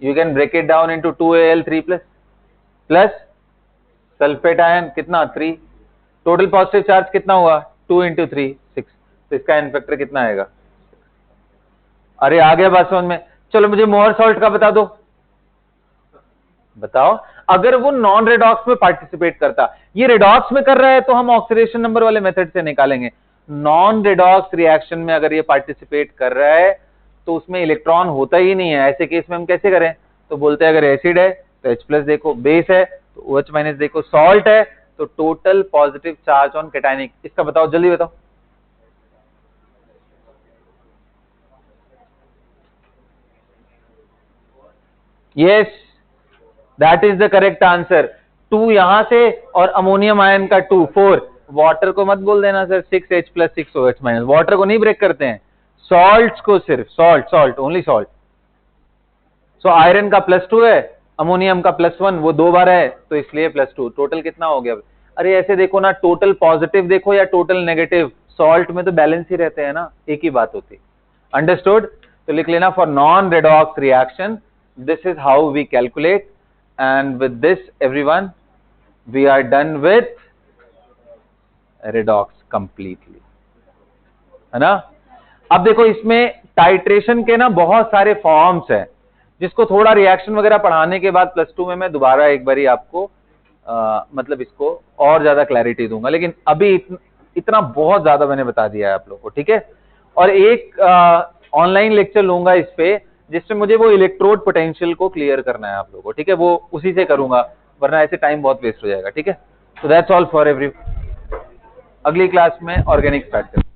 You can break it down into 2Al3 plus sulphate ion कितना? 3। टोटल पॉजिटिव चार्ज कितना हुआ? 2 इंटू 3 6। तो इसका एन फैक्टर कितना आएगा? अरे आ गया बात समझ में? चलो मुझे मोहर सॉल्ट का बता दो। बताओ, अगर वो नॉन रेडॉक्स में पार्टिसिपेट करता, ये रेडॉक्स में कर रहा है तो हम ऑक्सीडेशन नंबर वाले मेथड से निकालेंगे। नॉन रेडॉक्स रिएक्शन में अगर ये पार्टिसिपेट कर रहा है तो उसमें इलेक्ट्रॉन होता ही नहीं है। ऐसे केस में हम कैसे करें? तो बोलते हैं अगर एसिड है तो H प्लस देखो, बेस है तो OH माइनस देखो, सॉल्ट है तो total positive charge on cationic. इसका बताओ, जल्दी बताओ। Yes, that is the correct answer. 2 यहां से और अमोनियम आयन का 2 4। वाटर को मत बोल देना sir 6H plus 6OH minus, water को नहीं ब्रेक करते हैं, सॉल्ट को सिर्फ, salt only salt. So iron का +2 है, अमोनियम का +1, वो 2 बार है तो इसलिए +2। टोटल कितना हो गया? अरे ऐसे देखो ना, टोटल पॉजिटिव देखो या टोटल नेगेटिव, सॉल्ट में तो बैलेंस ही रहते हैं ना, एक ही बात होती। अंडरस्टूड? तो लिख लेना for non redox reaction this is how we calculate, and with this everyone we are done with redox completely, है ना? अब देखो इसमें टाइट्रेशन के ना बहुत सारे फॉर्म्स हैं, जिसको थोड़ा रिएक्शन वगैरह पढ़ाने के बाद +2 में मैं दोबारा एक बारी आपको मतलब इसको और ज्यादा क्लैरिटी दूंगा, लेकिन अभी इतना बहुत ज्यादा मैंने बता दिया है आप लोगों को, ठीक है। और एक ऑनलाइन लेक्चर लूंगा इस पे, जिसमें मुझे वो इलेक्ट्रोड पोटेंशियल को क्लियर करना है आप लोगों को, ठीक है, वो उसी से करूंगा, वरना ऐसे टाइम बहुत वेस्ट हो जाएगा, ठीक है। तो दैट्स ऑल फॉर एवरी, अगली क्लास में ऑर्गेनिक स्टार्ट करते हैं।